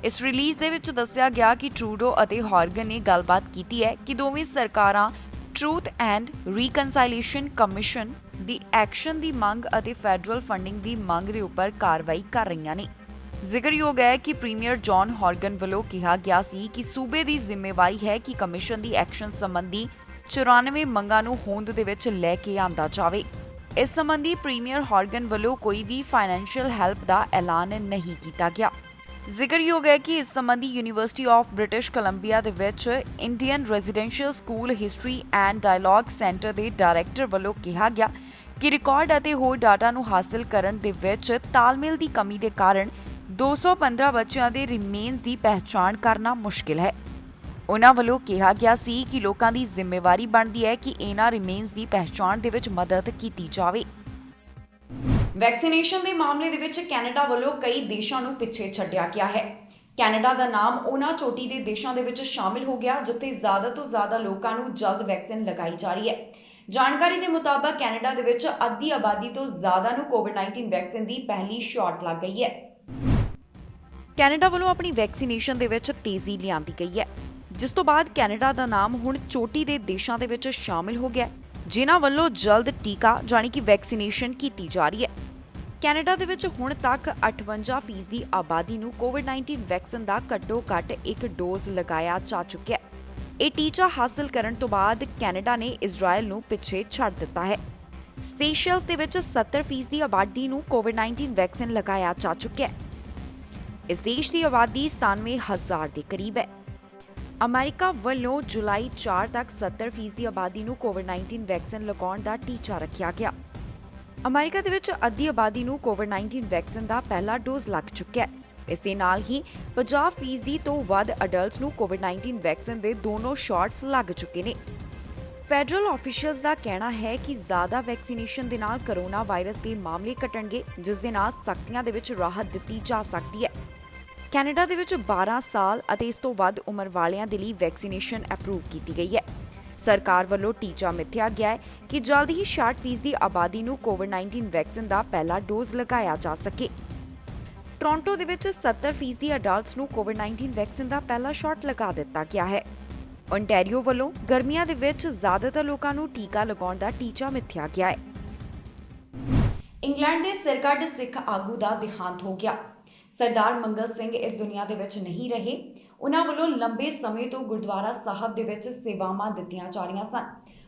ਇਸ ਰਿਲੀਜ਼ ਦੇ ਵਿੱਚ ਦੱਸਿਆ ਗਿਆ ਕਿ ਟਰੂਡੋ ਅਤੇ ਹੌਰਗਨ ਨੇ ਗੱਲਬਾਤ ਕੀਤੀ ਹੈ ਕਿ ਦੋਵੇਂ ਸਰਕਾਰਾਂ truth and ਰੀਕਨਸਾਈਲੇਸ਼ਨ commission the action ਦੀ ਮੰਗ ਅਤੇ ਫੈਡਰਲ ਫੰਡਿੰਗ ਦੀ ਮੰਗ ਦੇ ਉੱਪਰ ਕਾਰਵਾਈ ਕਰ ਰਹੀਆਂ ਨੇ। ਜ਼ਿਕਰਯੋਗ ਹੈ ਕਿ ਪ੍ਰੀਮੀਅਰ ਜੌਨ ਹੌਰਗਨ ਵੱਲੋਂ ਕਿਹਾ ਗਿਆ ਸੀ ਕਿ ਸੂਬੇ ਦੀ ਜ਼ਿੰਮੇਵਾਰੀ ਹੈ ਕਿ ਕਮਿਸ਼ਨ ਦੀ ਐਕਸ਼ਨ ਸੰਬੰਧੀ 94 ਮੰਗਾਂ ਨੂੰ ਹੋਂਦ ਦੇ ਵਿੱਚ ਲੈ ਕੇ ਆਂਦਾ ਜਾਵੇ। ਇਸ ਸੰਬੰਧੀ ਪ੍ਰੀਮੀਅਰ ਹੌਰਗਨ ਵੱਲੋਂ ਕੋਈ ਵੀ ਫਾਈਨੈਂਸ਼ੀਅਲ ਹੈਲਪ ਦਾ ਐਲਾਨ ਨਹੀਂ ਕੀਤਾ ਗਿਆ। ਜ਼ਿਕਰਯੋਗ ਹੈ ਕਿ ਇਸ ਸੰਬੰਧੀ ਯੂਨੀਵਰਸਿਟੀ ਆਫ ਬ੍ਰਿਟਿਸ਼ ਕੋਲੰਬੀਆ ਦੇ ਵਿੱਚ Indian residential school history and dialogue centre ਦੇ ਡਾਇਰੈਕਟਰ ਵੱਲੋਂ ਕਿਹਾ ਗਿਆ ਕਿ ਰਿਕਾਰਡ ਅਤੇ ਹੋਰ ਡਾਟਾ ਨੂੰ ਹਾਸਲ ਕਰਨ ਦੇ ਵਿੱਚ ਤਾਲਮੇਲ ਦੀ ਕਮੀ ਦੇ ਕਾਰਨ 215 ਬੱਚਿਆਂ ਦੇ ਰਿਮੇਨਸ ਦੀ ਪਹਿਚਾਣ ਕਰਨਾ ਮੁਸ਼ਕਿਲ ਹੈ। ਉਹਨਾਂ ਵੱਲੋਂ ਕਿਹਾ ਗਿਆ ਸੀ ਕਿ ਲੋਕਾਂ ਦੀ ਜ਼ਿੰਮੇਵਾਰੀ ਬਣਦੀ ਹੈ ਕਿ ਇਹਨਾਂ ਰਿਮੇਨਸ ਦੀ ਪਹਿਚਾਣ ਦੇ ਵਿੱਚ ਮਦਦ ਕੀਤੀ ਜਾਵੇ। ਵੈਕਸੀਨੇਸ਼ਨ ਦੇ ਮਾਮਲੇ ਦੇ ਵਿੱਚ ਕੈਨੇਡਾ ਵੱਲੋਂ ਕਈ ਦੇਸ਼ਾਂ ਨੂੰ ਪਿੱਛੇ ਛੱਡਿਆ ਗਿਆ ਹੈ। ਕੈਨੇਡਾ ਦਾ ਨਾਮ ਉਹਨਾਂ ਚੋਟੀ ਦੇ ਦੇਸ਼ਾਂ ਦੇ ਵਿੱਚ ਸ਼ਾਮਿਲ ਹੋ ਗਿਆ ਜਿੱਥੇ ਜ਼ਿਆਦਾ ਤੋਂ ਜ਼ਿਆਦਾ ਲੋਕਾਂ ਨੂੰ ਜਲਦ ਵੈਕਸੀਨ ਲਗਾਈ ਜਾ ਰਹੀ ਹੈ। ਜਾਣਕਾਰੀ ਦੇ ਮੁਤਾਬਕ ਕੈਨੇਡਾ ਦੇ ਵਿੱਚ ਅੱਧੀ ਆਬਾਦੀ ਤੋਂ ਜ਼ਿਆਦਾ ਨੂੰ ਕੋਵਿਡ-19 ਵੈਕਸੀਨ ਦੀ ਪਹਿਲੀ ਸ਼ਾਟ ਲੱਗ ਗਈ ਹੈ। ਕੈਨੇਡਾ ਵੱਲੋਂ ਆਪਣੀ ਵੈਕਸੀਨੇਸ਼ਨ ਦੇ ਵਿੱਚ ਤੇਜ਼ੀ ਲਿਆਂਦੀ ਗਈ ਹੈ, ਜਿਸ ਤੋਂ ਬਾਅਦ ਕੈਨੇਡਾ ਦਾ ਨਾਮ ਹੁਣ ਚੋਟੀ ਦੇ ਦੇਸ਼ਾਂ ਦੇ ਵਿੱਚ ਸ਼ਾਮਿਲ ਹੋ ਗਿਆ ਹੈ, ਜਿਨ੍ਹਾਂ ਵੱਲੋਂ ਜਲਦ ਟੀਕਾ ਜਾਣੀ ਕਿ ਵੈਕਸੀਨੇਸ਼ਨ ਕੀਤੀ ਜਾ ਰਹੀ ਹੈ। ਕੈਨੇਡਾ ਦੇ ਵਿੱਚ ਹੁਣ ਤੱਕ 58% ਦੀ ਆਬਾਦੀ ਨੂੰ ਕੋਵਿਡ-19 ਵੈਕਸੀਨ ਦਾ ਘੱਟੋ-ਘੱਟ ਇੱਕ ਡੋਜ਼ ਲਗਾਇਆ ਜਾ ਚੁੱਕਿਆ ਹੈ। ਇਹ ਟੀਚਾ ਹਾਸਲ ਕਰਨ ਤੋਂ ਬਾਅਦ ਕੈਨੇਡਾ ਨੇ ਇਜ਼ਰਾਈਲ ਨੂੰ ਪਿੱਛੇ ਛੱਡ ਦਿੱਤਾ ਹੈ। ਸੇਸ਼ਲਸ ਦੇ ਵਿੱਚ 70% ਦੀ ਆਬਾਦੀ ਨੂੰ ਕੋਵਿਡ-19 ਵੈਕਸੀਨ ਲਗਾਇਆ ਜਾ ਚੁੱਕਿਆ ਹੈ। ਇਸ ਦੇਸ਼ ਦੀ ਆਬਾਦੀ 97,000 ਦੇ ਕਰੀਬ ਹੈ। ਅਮਰੀਕਾ ਵੱਲੋਂ ਜੁਲਾਈ 4 ਤੱਕ 70% ਦੀ ਆਬਾਦੀ ਨੂੰ ਕੋਵਿਡ-19 ਵੈਕਸੀਨ ਲਗਾਉਣ ਦਾ ਟੀਚਾ ਰੱਖਿਆ ਗਿਆ। ਅਮਰੀਕਾ ਦੇ ਵਿੱਚ ਅੱਧੀ ਆਬਾਦੀ ਨੂੰ ਕੋਵਿਡ-19 ਵੈਕਸੀਨ ਦਾ ਪਹਿਲਾ ਡੋਜ਼ ਲੱਗ ਚੁੱਕਿਆ ਹੈ। ਇਸ ਦੇ ਨਾਲ ਹੀ 50% ਤੋਂ ਵੱਧ ਅਡਲਟਸ ਨੂੰ ਕੋਵਿਡ-19 ਵੈਕਸੀਨ ਦੇ ਦੋਨੋਂ ਸ਼ਾਟਸ ਲੱਗ ਚੁੱਕੇ ਨੇ। ਫੈਡਰਲ ਆਫੀਸ਼ੀਅਲਸ ਦਾ ਕਹਿਣਾ ਹੈ ਕਿ ਜ਼ਿਆਦਾ ਵੈਕਸੀਨੇਸ਼ਨ ਦੇ ਨਾਲ ਕਰੋਨਾ ਵਾਇਰਸ ਦੇ ਮਾਮਲੇ ਘਟਣਗੇ, ਜਿਸ ਦੇ ਨਾਲ ਸਖਤੀਆਂ ਦੇ ਵਿੱਚ ਰਾਹਤ ਦਿੱਤੀ ਜਾ ਸਕਦੀ ਹੈ। ਕੈਨੇਡਾ ਦੇ ਵਿੱਚ 12 ਸਾਲ ਅਤੇ ਇਸ ਤੋਂ ਵੱਧ ਉਮਰ ਵਾਲਿਆਂ ਦੇ ਲਈ ਵੈਕਸੀਨੇਸ਼ਨ ਅਪਰੂਵ ਕੀਤੀ ਗਈ ਹੈ। ਸਰਕਾਰ ਵੱਲੋਂ ਟੀਚਾ ਮਿੱਥਿਆ ਗਿਆ ਹੈ ਕਿ ਜਲਦ ਹੀ 66% ਦੀ ਆਬਾਦੀ ਨੂੰ ਕੋਵਿਡ-19 ਵੈਕਸੀਨ ਦਾ ਪਹਿਲਾ ਡੋਜ਼ ਲਗਾਇਆ ਜਾ ਸਕੇ। ਟੋਰਾਂਟੋ ਦੇ ਵਿੱਚ 70% ਦੀ ਅਡਲਟਸ ਨੂੰ ਕੋਵਿਡ-19 ਵੈਕਸੀਨ ਦਾ ਪਹਿਲਾ ਸ਼ਾਟ ਲਗਾ ਦਿੱਤਾ ਗਿਆ ਹੈ। ਓਨਟਾਰੀਓ ਵੱਲੋਂ ਗਰਮੀਆਂ ਦੇ ਵਿੱਚ ਜ਼ਿਆਦਾਤਰ ਲੋਕਾਂ ਨੂੰ ਟੀਕਾ ਲਗਾਉਣ ਦਾ ਟੀਚਾ ਮਿੱਥਿਆ ਗਿਆ ਹੈ। ਇੰਗਲੈਂਡ ਦੇ ਸਿਰਕੱਢ ਸਿੱਖ ਆਗੂ ਦਾ ਦੇਹਾਂਤ ਹੋ ਗਿਆ। ਸਰਦਾਰ ਮੰਗਲ ਸਿੰਘ ਇਸ ਦੁਨੀਆ ਦੇ ਵਿੱਚ ਨਹੀਂ ਰਹੇ। ਉਹਨਾਂ ਵੱਲੋਂ ਲੰਬੇ ਸਮੇਂ ਤੋਂ ਗੁਰਦੁਆਰਾ ਸਾਹਿਬ ਦੇ ਵਿੱਚ ਸੇਵਾਵਾਂ ਦਿੱਤੀਆਂ ਜਾ ਰਹੀਆਂ ਸਨ।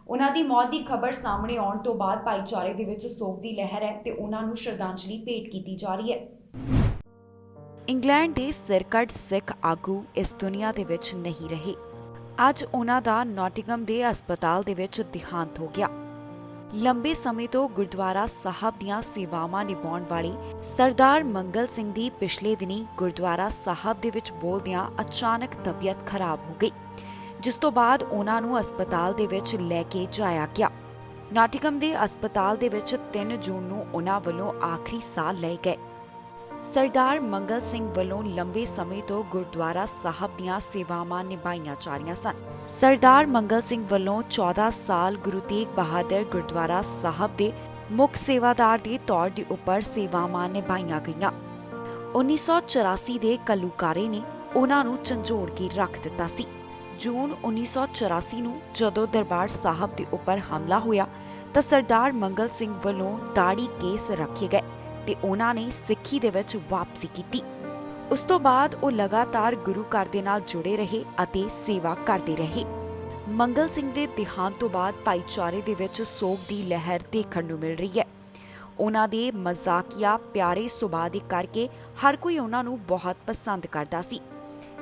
ਉਹਨਾਂ ਦੀ ਮੌਤ ਦੀ ਖਬਰ ਸਾਹਮਣੇ ਆਉਣ ਤੋਂ ਬਾਅਦ ਭਾਈਚਾਰੇ ਦੇ ਵਿੱਚ ਸੋਗ ਦੀ ਲਹਿਰ ਹੈ ਤੇ ਉਹਨਾਂ ਨੂੰ ਸ਼ਰਧਾਂਜਲੀ ਭੇਟ ਕੀਤੀ ਜਾ ਰਹੀ ਹੈ। ਇੰਗਲੈਂਡ ਦੇ ਸਿਰਕੱਢ ਸਿੱਖ ਆਗੂ ਇਸ ਦੁਨੀਆ ਦੇ ਵਿੱਚ ਨਹੀਂ ਰਹੇ। ਅੱਜ ਉਹਨਾਂ ਦਾ ਨੌਟਿੰਗਮ ਦੇ ਹਸਪਤਾਲ ਦੇ ਵਿੱਚ ਦੇਹਾਂਤ ਹੋ ਗਿਆ। ਲੰਬੇ ਸਮੇਂ ਤੋਂ ਗੁਰਦੁਆਰਾ ਸਾਹਿਬ ਦੀਆਂ ਸੇਵਾਵਾਂ ਨਿਭਾਉਣ ਵਾਲੇ ਸਰਦਾਰ ਮੰਗਲ ਸਿੰਘ ਦੀ ਪਿਛਲੇ ਦਿਨੀ ਗੁਰਦੁਆਰਾ ਸਾਹਿਬ ਦੇ ਵਿੱਚ ਬੋਲਦਿਆਂ ਅਚਾਨਕ ਤਬੀਅਤ ਖਰਾਬ ਹੋ ਗਈ, ਜਿਸ ਤੋਂ ਬਾਅਦ ਉਹਨਾਂ ਨੂੰ ਹਸਪਤਾਲ ਦੇ ਵਿੱਚ ਲੈ ਕੇ ਜਾਇਆ ਗਿਆ। ਨੌਟਿੰਗਮ ਦੇ ਹਸਪਤਾਲ ਦੇ ਵਿੱਚ 3 ਜੂਨ ਨੂੰ ਉਹਨਾਂ ਵੱਲੋਂ ਆਖਰੀ ਸਾਹ ਲਏ ਗਏ। ਸਰਦਾਰ ਮੰਗਲ ਸਿੰਘ ਵੱਲੋਂ ਲੰਬੇ ਸਮੇਂ ਤੋਂ ਗੁਰਦੁਆਰਾ ਸਾਹਿਬ ਦੀਆਂ ਸੇਵਾਵਾਂ ਨਿਭਾਈਆਂ ਜਾ ਰਹੀਆਂ ਸਨ। ਸਰਦਾਰ ਮੰਗਲ ਸਿੰਘ ਵੱਲੋਂ 14 ਸਾਲ ਗੁਰੂ ਤੇਗ ਬਹਾਦਰ ਗੁਰਦੁਆਰਾ ਸਾਹਿਬ ਦੇ ਮੁੱਖ ਸੇਵਾਦਾਰ ਦੇ ਤੌਰ ਦੇ ਉੱਪਰ ਸੇਵਾਵਾਂ ਨਿਭਾਈਆਂ ਗਈਆਂ। 1984 ਦੇ ਘੱਲੂਘਾਰੇ ਨੇ ਉਹਨਾਂ ਨੂੰ ਝੰਜੋੜ ਕੇ ਰੱਖ ਦਿੱਤਾ ਸੀ। ਜੂਨ 1984 ਨੂੰ ਜਦੋਂ ਦਰਬਾਰ ਸਾਹਿਬ ਦੇ ਉੱਪਰ ਹਮਲਾ ਹੋਇਆ ਤਾਂ ਸਰਦਾਰ ਮੰਗਲ ਸਿੰਘ ਵੱਲੋਂ ਦਾੜੀ ਕੇਸ ਰੱਖੇ ਗਏ ਤੇ ਉਹਨਾਂ ਨੇ ਸਿੱਖੀ ਦੇ ਵਿੱਚ ਵਾਪਸੀ ਕੀਤੀ। ਉਸ ਤੋਂ ਬਾਅਦ ਉਹ ਲਗਾਤਾਰ ਗੁਰੂ ਘਰ ਦੇ ਨਾਲ ਜੁੜੇ ਰਹੇ ਅਤੇ ਸੇਵਾ ਕਰਦੇ ਰਹੇ। ਮੰਗਲ ਸਿੰਘ ਦੇ ਦੇਹਾਂਤ ਤੋਂ ਬਾਅਦ ਭਾਈਚਾਰੇ ਦੇ ਵਿੱਚ ਸੋਗ ਦੀ ਲਹਿਰ ਦੇਖਣ ਨੂੰ ਮਿਲ ਰਹੀ ਹੈ। ਉਹਨਾਂ ਦੇ ਮਜ਼ਾਕੀਆ ਪਿਆਰੇ ਸੁਭਾਅ ਦੇ ਕਰਕੇ ਹਰ ਕੋਈ ਉਹਨਾਂ ਨੂੰ ਬਹੁਤ ਪਸੰਦ ਕਰਦਾ ਸੀ।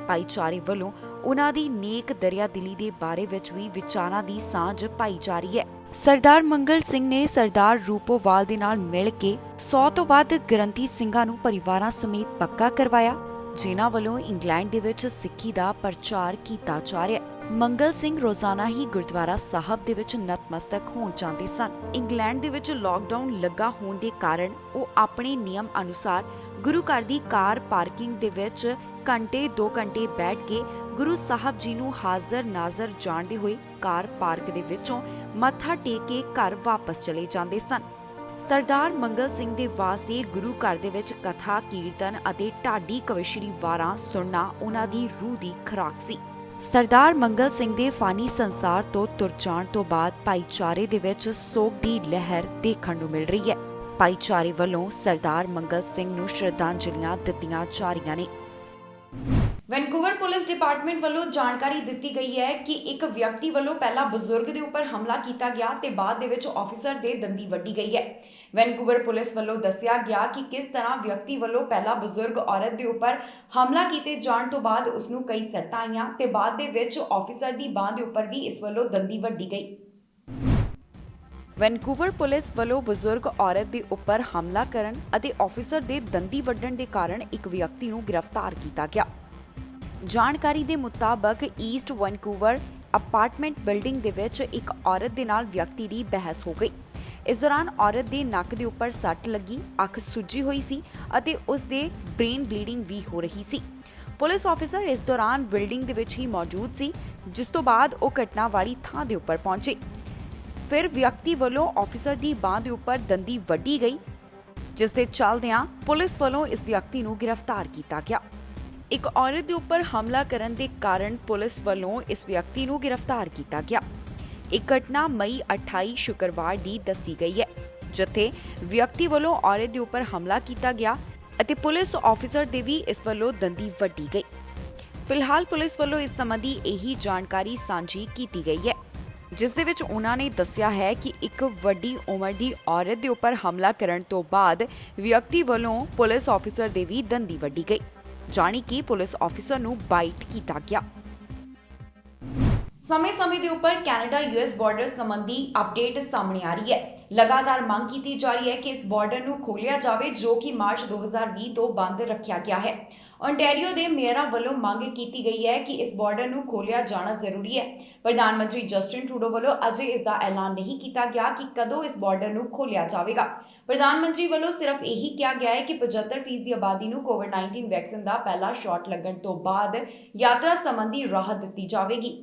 ਭਾਈਚਾਰੇ ਵੱਲੋਂ ਉਹਨਾਂ ਦੀ ਨੇਕ ਦਰਿਆਦਿਲੀ ਦੇ ਬਾਰੇ ਵਿੱਚ ਵੀ ਵਿਚਾਰਾਂ ਦੀ ਸਾਂਝ ਪਾਈ ਜਾ ਰਹੀ ਹੈ। ਸਰਦਾਰ ਮੰਗਲ ਸਿੰਘ ਨੇ ਸਰਦਾਰ ਰੂਪੋਵਾਲ ਦੇ ਨਾਲ ਮਿਲ ਕੇ 100 ਤੋਂ ਵੱਧ ਗ੍ਰੰਥੀ ਸਿੰਘਾਂ ਨੂੰ ਪਰਿਵਾਰਾਂ ਸਮੇਤ ਪੱਕਾ ਕਰਵਾਇਆ, ਜਿਨ੍ਹਾਂ ਵੱਲੋਂ ਇੰਗਲੈਂਡ ਦੇ ਵਿੱਚ ਸਿੱਖੀ ਦਾ ਪ੍ਰਚਾਰ ਕੀਤਾ ਜਾ ਰਿਹਾ ਹੈ। ਮੰਗਲ ਸਿੰਘ ਰੋਜ਼ਾਨਾ ਹੀ ਗੁਰਦੁਆਰਾ ਸਾਹਿਬ ਦੇ ਵਿੱਚ ਨਤਮਸਤਕ ਹੋਣ ਜਾਂਦੇ ਸਨ। ਇੰਗਲੈਂਡ ਦੇ ਵਿੱਚ ਲਾਕਡਾਊਨ ਲੱਗਾ ਹੋਣ ਦੇ ਕਾਰਨ ਉਹ ਆਪਣੇ ਨਿਯਮ ਅਨੁਸਾਰ ਗੁਰੂ ਘਰ ਦੀ ਕਾਰ ਪਾਰਕਿੰਗ ਦੇ ਵਿੱਚ ਘੰਟੇ 2 ਘੰਟੇ ਬੈਠ ਕੇ ਗੁਰੂ ਸਾਹਿਬ ਜੀ ਨੂੰ ਹਾਜ਼ਰ ਨਾਜ਼ਰ ਜਾਣਦੇ ਹੋਏ ਕਾਰ ਪਾਰਕ ਦੇ ਵਿੱਚੋਂ ਮੱਥਾ ਟੇਕ ਕੇ ਘਰ ਵਾਪਸ ਚਲੇ ਜਾਂਦੇ ਸਨ। ਸਰਦਾਰ ਮੰਗਲ ਸਿੰਘ ਦੇ ਵਾਸਤੇ ਗੁਰੂ ਘਰ ਦੇ ਵਿੱਚ ਕਥਾ, ਕੀਰਤਨ ਅਤੇ ਢਾਡੀ ਕਵਿਸ਼ਰੀ ਵਾਰਾਂ ਸੁਣਨਾ ਉਹਨਾਂ ਦੀ ਰੂਹ ਦੀ ਖੁਰਾਕ ਸੀ। ਸਰਦਾਰ ਮੰਗਲ ਸਿੰਘ ਦੇ ਫਾਨੀ ਸੰਸਾਰ ਤੋਂ ਤੁਰ ਜਾਣ ਤੋਂ ਬਾਅਦ ਭਾਈਚਾਰੇ ਦੇ ਵਿੱਚ ਸੋਗ ਦੀ ਲਹਿਰ ਦੇਖਣ ਨੂੰ ਮਿਲ ਰਹੀ ਹੈ। ਭਾਈਚਾਰੇ ਵੱਲੋਂ ਸਰਦਾਰ ਮੰਗਲ ਸਿੰਘ ਨੂੰ ਸ਼ਰਧਾਂਜਲੀਆਂ ਦਿੱਤੀਆਂ ਜਾ ਰਹੀਆਂ ਨੇ। ਵੈਨਕੂਵਰ ਪੁਲਿਸ ਡਿਪਾਰਟਮੈਂਟ ਵੱਲੋਂ ਜਾਣਕਾਰੀ ਦਿੱਤੀ ਗਈ ਹੈ ਕਿ ਇੱਕ ਵਿਅਕਤੀ ਵੱਲੋਂ ਪਹਿਲਾਂ ਬਜ਼ੁਰਗ ਦੇ ਉੱਪਰ ਹਮਲਾ ਕੀਤਾ ਗਿਆ ਤੇ ਬਾਅਦ ਦੇ ਵਿੱਚ ਆਫੀਸਰ ਦੇ ਦੰਦੀ ਵੱਢੀ ਗਈ ਹੈ। ਵੈਨਕੂਵਰ ਪੁਲਿਸ ਵੱਲੋਂ ਦੱਸਿਆ ਗਿਆ ਕਿ ਕਿਸ ਤਰ੍ਹਾਂ ਵਿਅਕਤੀ ਵੱਲੋਂ ਪਹਿਲਾਂ ਬਜ਼ੁਰਗ ਔਰਤ ਦੇ ਉੱਪਰ ਹਮਲਾ ਕੀਤੇ ਜਾਣ ਤੋਂ ਬਾਅਦ ਉਸ ਨੂੰ ਕਈ ਸੱਟਾਂ ਆਈਆਂ ਤੇ ਬਾਅਦ ਦੇ ਵਿੱਚ ਆਫੀਸਰ ਦੀ ਬਾਂਹ ਦੇ ਉੱਪਰ ਵੀ ਇਸ ਵੱਲੋਂ ਦੰਦੀ ਵੱਢੀ ਗਈ। ਵੈਨਕੂਵਰ ਪੁਲਿਸ ਵੱਲੋਂ ਬਜ਼ੁਰਗ ਔਰਤ ਦੇ ਉੱਪਰ ਹਮਲਾ ਕਰਨ ਅਤੇ ਆਫੀਸਰ ਦੇ ਦੰਦੀ ਵੱਢਣ ਦੇ ਕਾਰਨ ਇੱਕ ਵਿਅਕਤੀ ਨੂੰ ਗ੍ਰਿਫਤਾਰ ਕੀਤਾ ਗਿਆ। ਜਾਣਕਾਰੀ ਦੇ ਮੁਤਾਬਕ ਈਸਟ ਵੈਨਕੂਵਰ ਅਪਾਰਟਮੈਂਟ ਬਿਲਡਿੰਗ ਦੇ ਵਿੱਚ ਇੱਕ ਔਰਤ ਦੇ ਨਾਲ ਵਿਅਕਤੀ ਦੀ ਬਹਿਸ ਹੋ ਗਈ। ਇਸ ਦੌਰਾਨ ਔਰਤ ਦੇ ਨੱਕ ਦੇ ਉੱਪਰ ਸੱਟ ਲੱਗੀ, ਅੱਖ ਸੁੱਜੀ ਹੋਈ ਸੀ ਅਤੇ ਉਸ ਦੇ ਬ੍ਰੇਨ ਬਲੀਡਿੰਗ ਵੀ ਹੋ ਰਹੀ ਸੀ। ਪੁਲਿਸ ਆਫੀਸਰ ਇਸ ਦੌਰਾਨ ਬਿਲਡਿੰਗ ਦੇ ਵਿੱਚ ਹੀ ਮੌਜੂਦ ਸੀ, ਜਿਸ ਤੋਂ ਬਾਅਦ ਉਹ ਘਟਨਾ ਵਾਲੀ ਥਾਂ ਦੇ ਉੱਪਰ ਪਹੁੰਚੇ। ਫਿਰ ਵਿਅਕਤੀ ਵੱਲੋਂ ਆਫੀਸਰ ਦੀ ਬਾਂਹ ਦੇ ਉੱਪਰ ਦੰਦੀ ਵੱਢੀ ਗਈ, ਜਿਸ ਦੇ ਚੱਲਦਿਆਂ ਪੁਲਿਸ ਵੱਲੋਂ ਇਸ ਵਿਅਕਤੀ ਨੂੰ ਗ੍ਰਿਫਤਾਰ ਕੀਤਾ ਗਿਆ। ਇੱਕ ਔਰਤ ਦੇ ਉੱਪਰ ਹਮਲਾ ਕਰਨ ਦੇ ਕਾਰਨ ਪੁਲਿਸ ਵੱਲੋਂ ਇਸ ਵਿਅਕਤੀ ਨੂੰ ਗ੍ਰਿਫਤਾਰ ਕੀਤਾ ਗਿਆ। ਇਹ ਘਟਨਾ ਮਈ 28 ਸ਼ੁੱਕਰਵਾਰ ਦੀ ਦੱਸੀ ਗਈ ਹੈ, ਜਿੱਥੇ ਵਿਅਕਤੀ ਵੱਲੋਂ ਔਰਤ ਦੇ ਉੱਪਰ ਹਮਲਾ ਕੀਤਾ ਗਿਆ ਅਤੇ ਪੁਲਿਸ ਆਫੀਸਰ ਦੇ ਵੀ ਇਸ ਵੱਲੋਂ ਦੰਦੀ ਵੱਢੀ ਗਈ। ਫਿਲਹਾਲ ਪੁਲਿਸ ਵੱਲੋਂ ਇਸ ਸੰਬੰਧੀ ਇਹੀ ਜਾਣਕਾਰੀ ਸਾਂਝੀ ਕੀਤੀ ਗਈ ਹੈ, ਜਿਸ ਦੇ ਵਿੱਚ ਉਹਨਾਂ ਨੇ ਦੱਸਿਆ ਹੈ ਕਿ ਇੱਕ ਵੱਡੀ ਉਮਰ ਦੀ ਔਰਤ ਦੇ ਉੱਪਰ ਹਮਲਾ ਕਰਨ ਤੋਂ ਬਾਅਦ ਵਿਅਕਤੀ ਵੱਲੋਂ ਪੁਲਿਸ ਆਫੀਸਰ ਦੇ ਵੀ ਦੰਦੀ ਵੱਢੀ ਗਈ, ਜਾਣੀ ਕਿ ਪੁਲਿਸ ਆਫੀਸਰ ਨੂੰ ਬਾਈਟ ਕੀਤਾ ਗਿਆ। ਸਮੇਂ-ਸਮੇਂ ਦੇ ਉੱਪਰ ਕੈਨੇਡਾ ਯੂਐਸ ਬਾਰਡਰ ਸੰਬੰਧੀ ਅਪਡੇਟ ਸਾਹਮਣੇ ਆ ਰਹੀ ਹੈ। ਲਗਾਤਾਰ ਮੰਗ ਕੀਤੀ ਜਾ ਰਹੀ ਹੈ ਕਿ ਇਸ ਬਾਰਡਰ ਨੂੰ ਖੋਲ੍ਹਿਆ ਜਾਵੇ, ਜੋ ਕਿ ਮਾਰਚ 2020 ਤੋਂ ਬੰਦ ਰੱਖਿਆ ਗਿਆ ਹੈ। ਓਨਟਾਰੀਓ ਦੇ ਮੇਅਰਾਂ ਵੱਲੋਂ ਮੰਗ ਕੀਤੀ ਗਈ ਹੈ ਕਿ ਇਸ ਬਾਰਡਰ ਨੂੰ ਖੋਲ੍ਹਿਆ ਜਾਣਾ ਜ਼ਰੂਰੀ ਹੈ। ਪ੍ਰਧਾਨ ਮੰਤਰੀ ਜਸਟਿਨ ਟਰੂਡੋ ਵੱਲੋਂ ਅਜੇ ਇਸ ਦਾ ਐਲਾਨ ਨਹੀਂ ਕੀਤਾ ਗਿਆ ਕਿ ਕਦੋਂ ਇਸ ਬਾਰਡਰ ਨੂੰ ਖੋਲ੍ਹਿਆ ਜਾਵੇਗਾ। ਪ੍ਰਧਾਨ ਮੰਤਰੀ ਵੱਲੋਂ ਸਿਰਫ ਇਹੀ ਕਿਹਾ ਗਿਆ ਹੈ ਕਿ 75% ਦੀ ਆਬਾਦੀ ਨੂੰ ਕੋਵਿਡ-19 ਵੈਕਸੀਨ ਦਾ ਪਹਿਲਾ ਸ਼ਾਟ ਲੱਗਣ ਤੋਂ ਬਾਅਦ ਯਾਤਰਾ ਸੰਬੰਧੀ ਰਾਹਤ ਦਿੱਤੀ ਜਾਵੇਗੀ।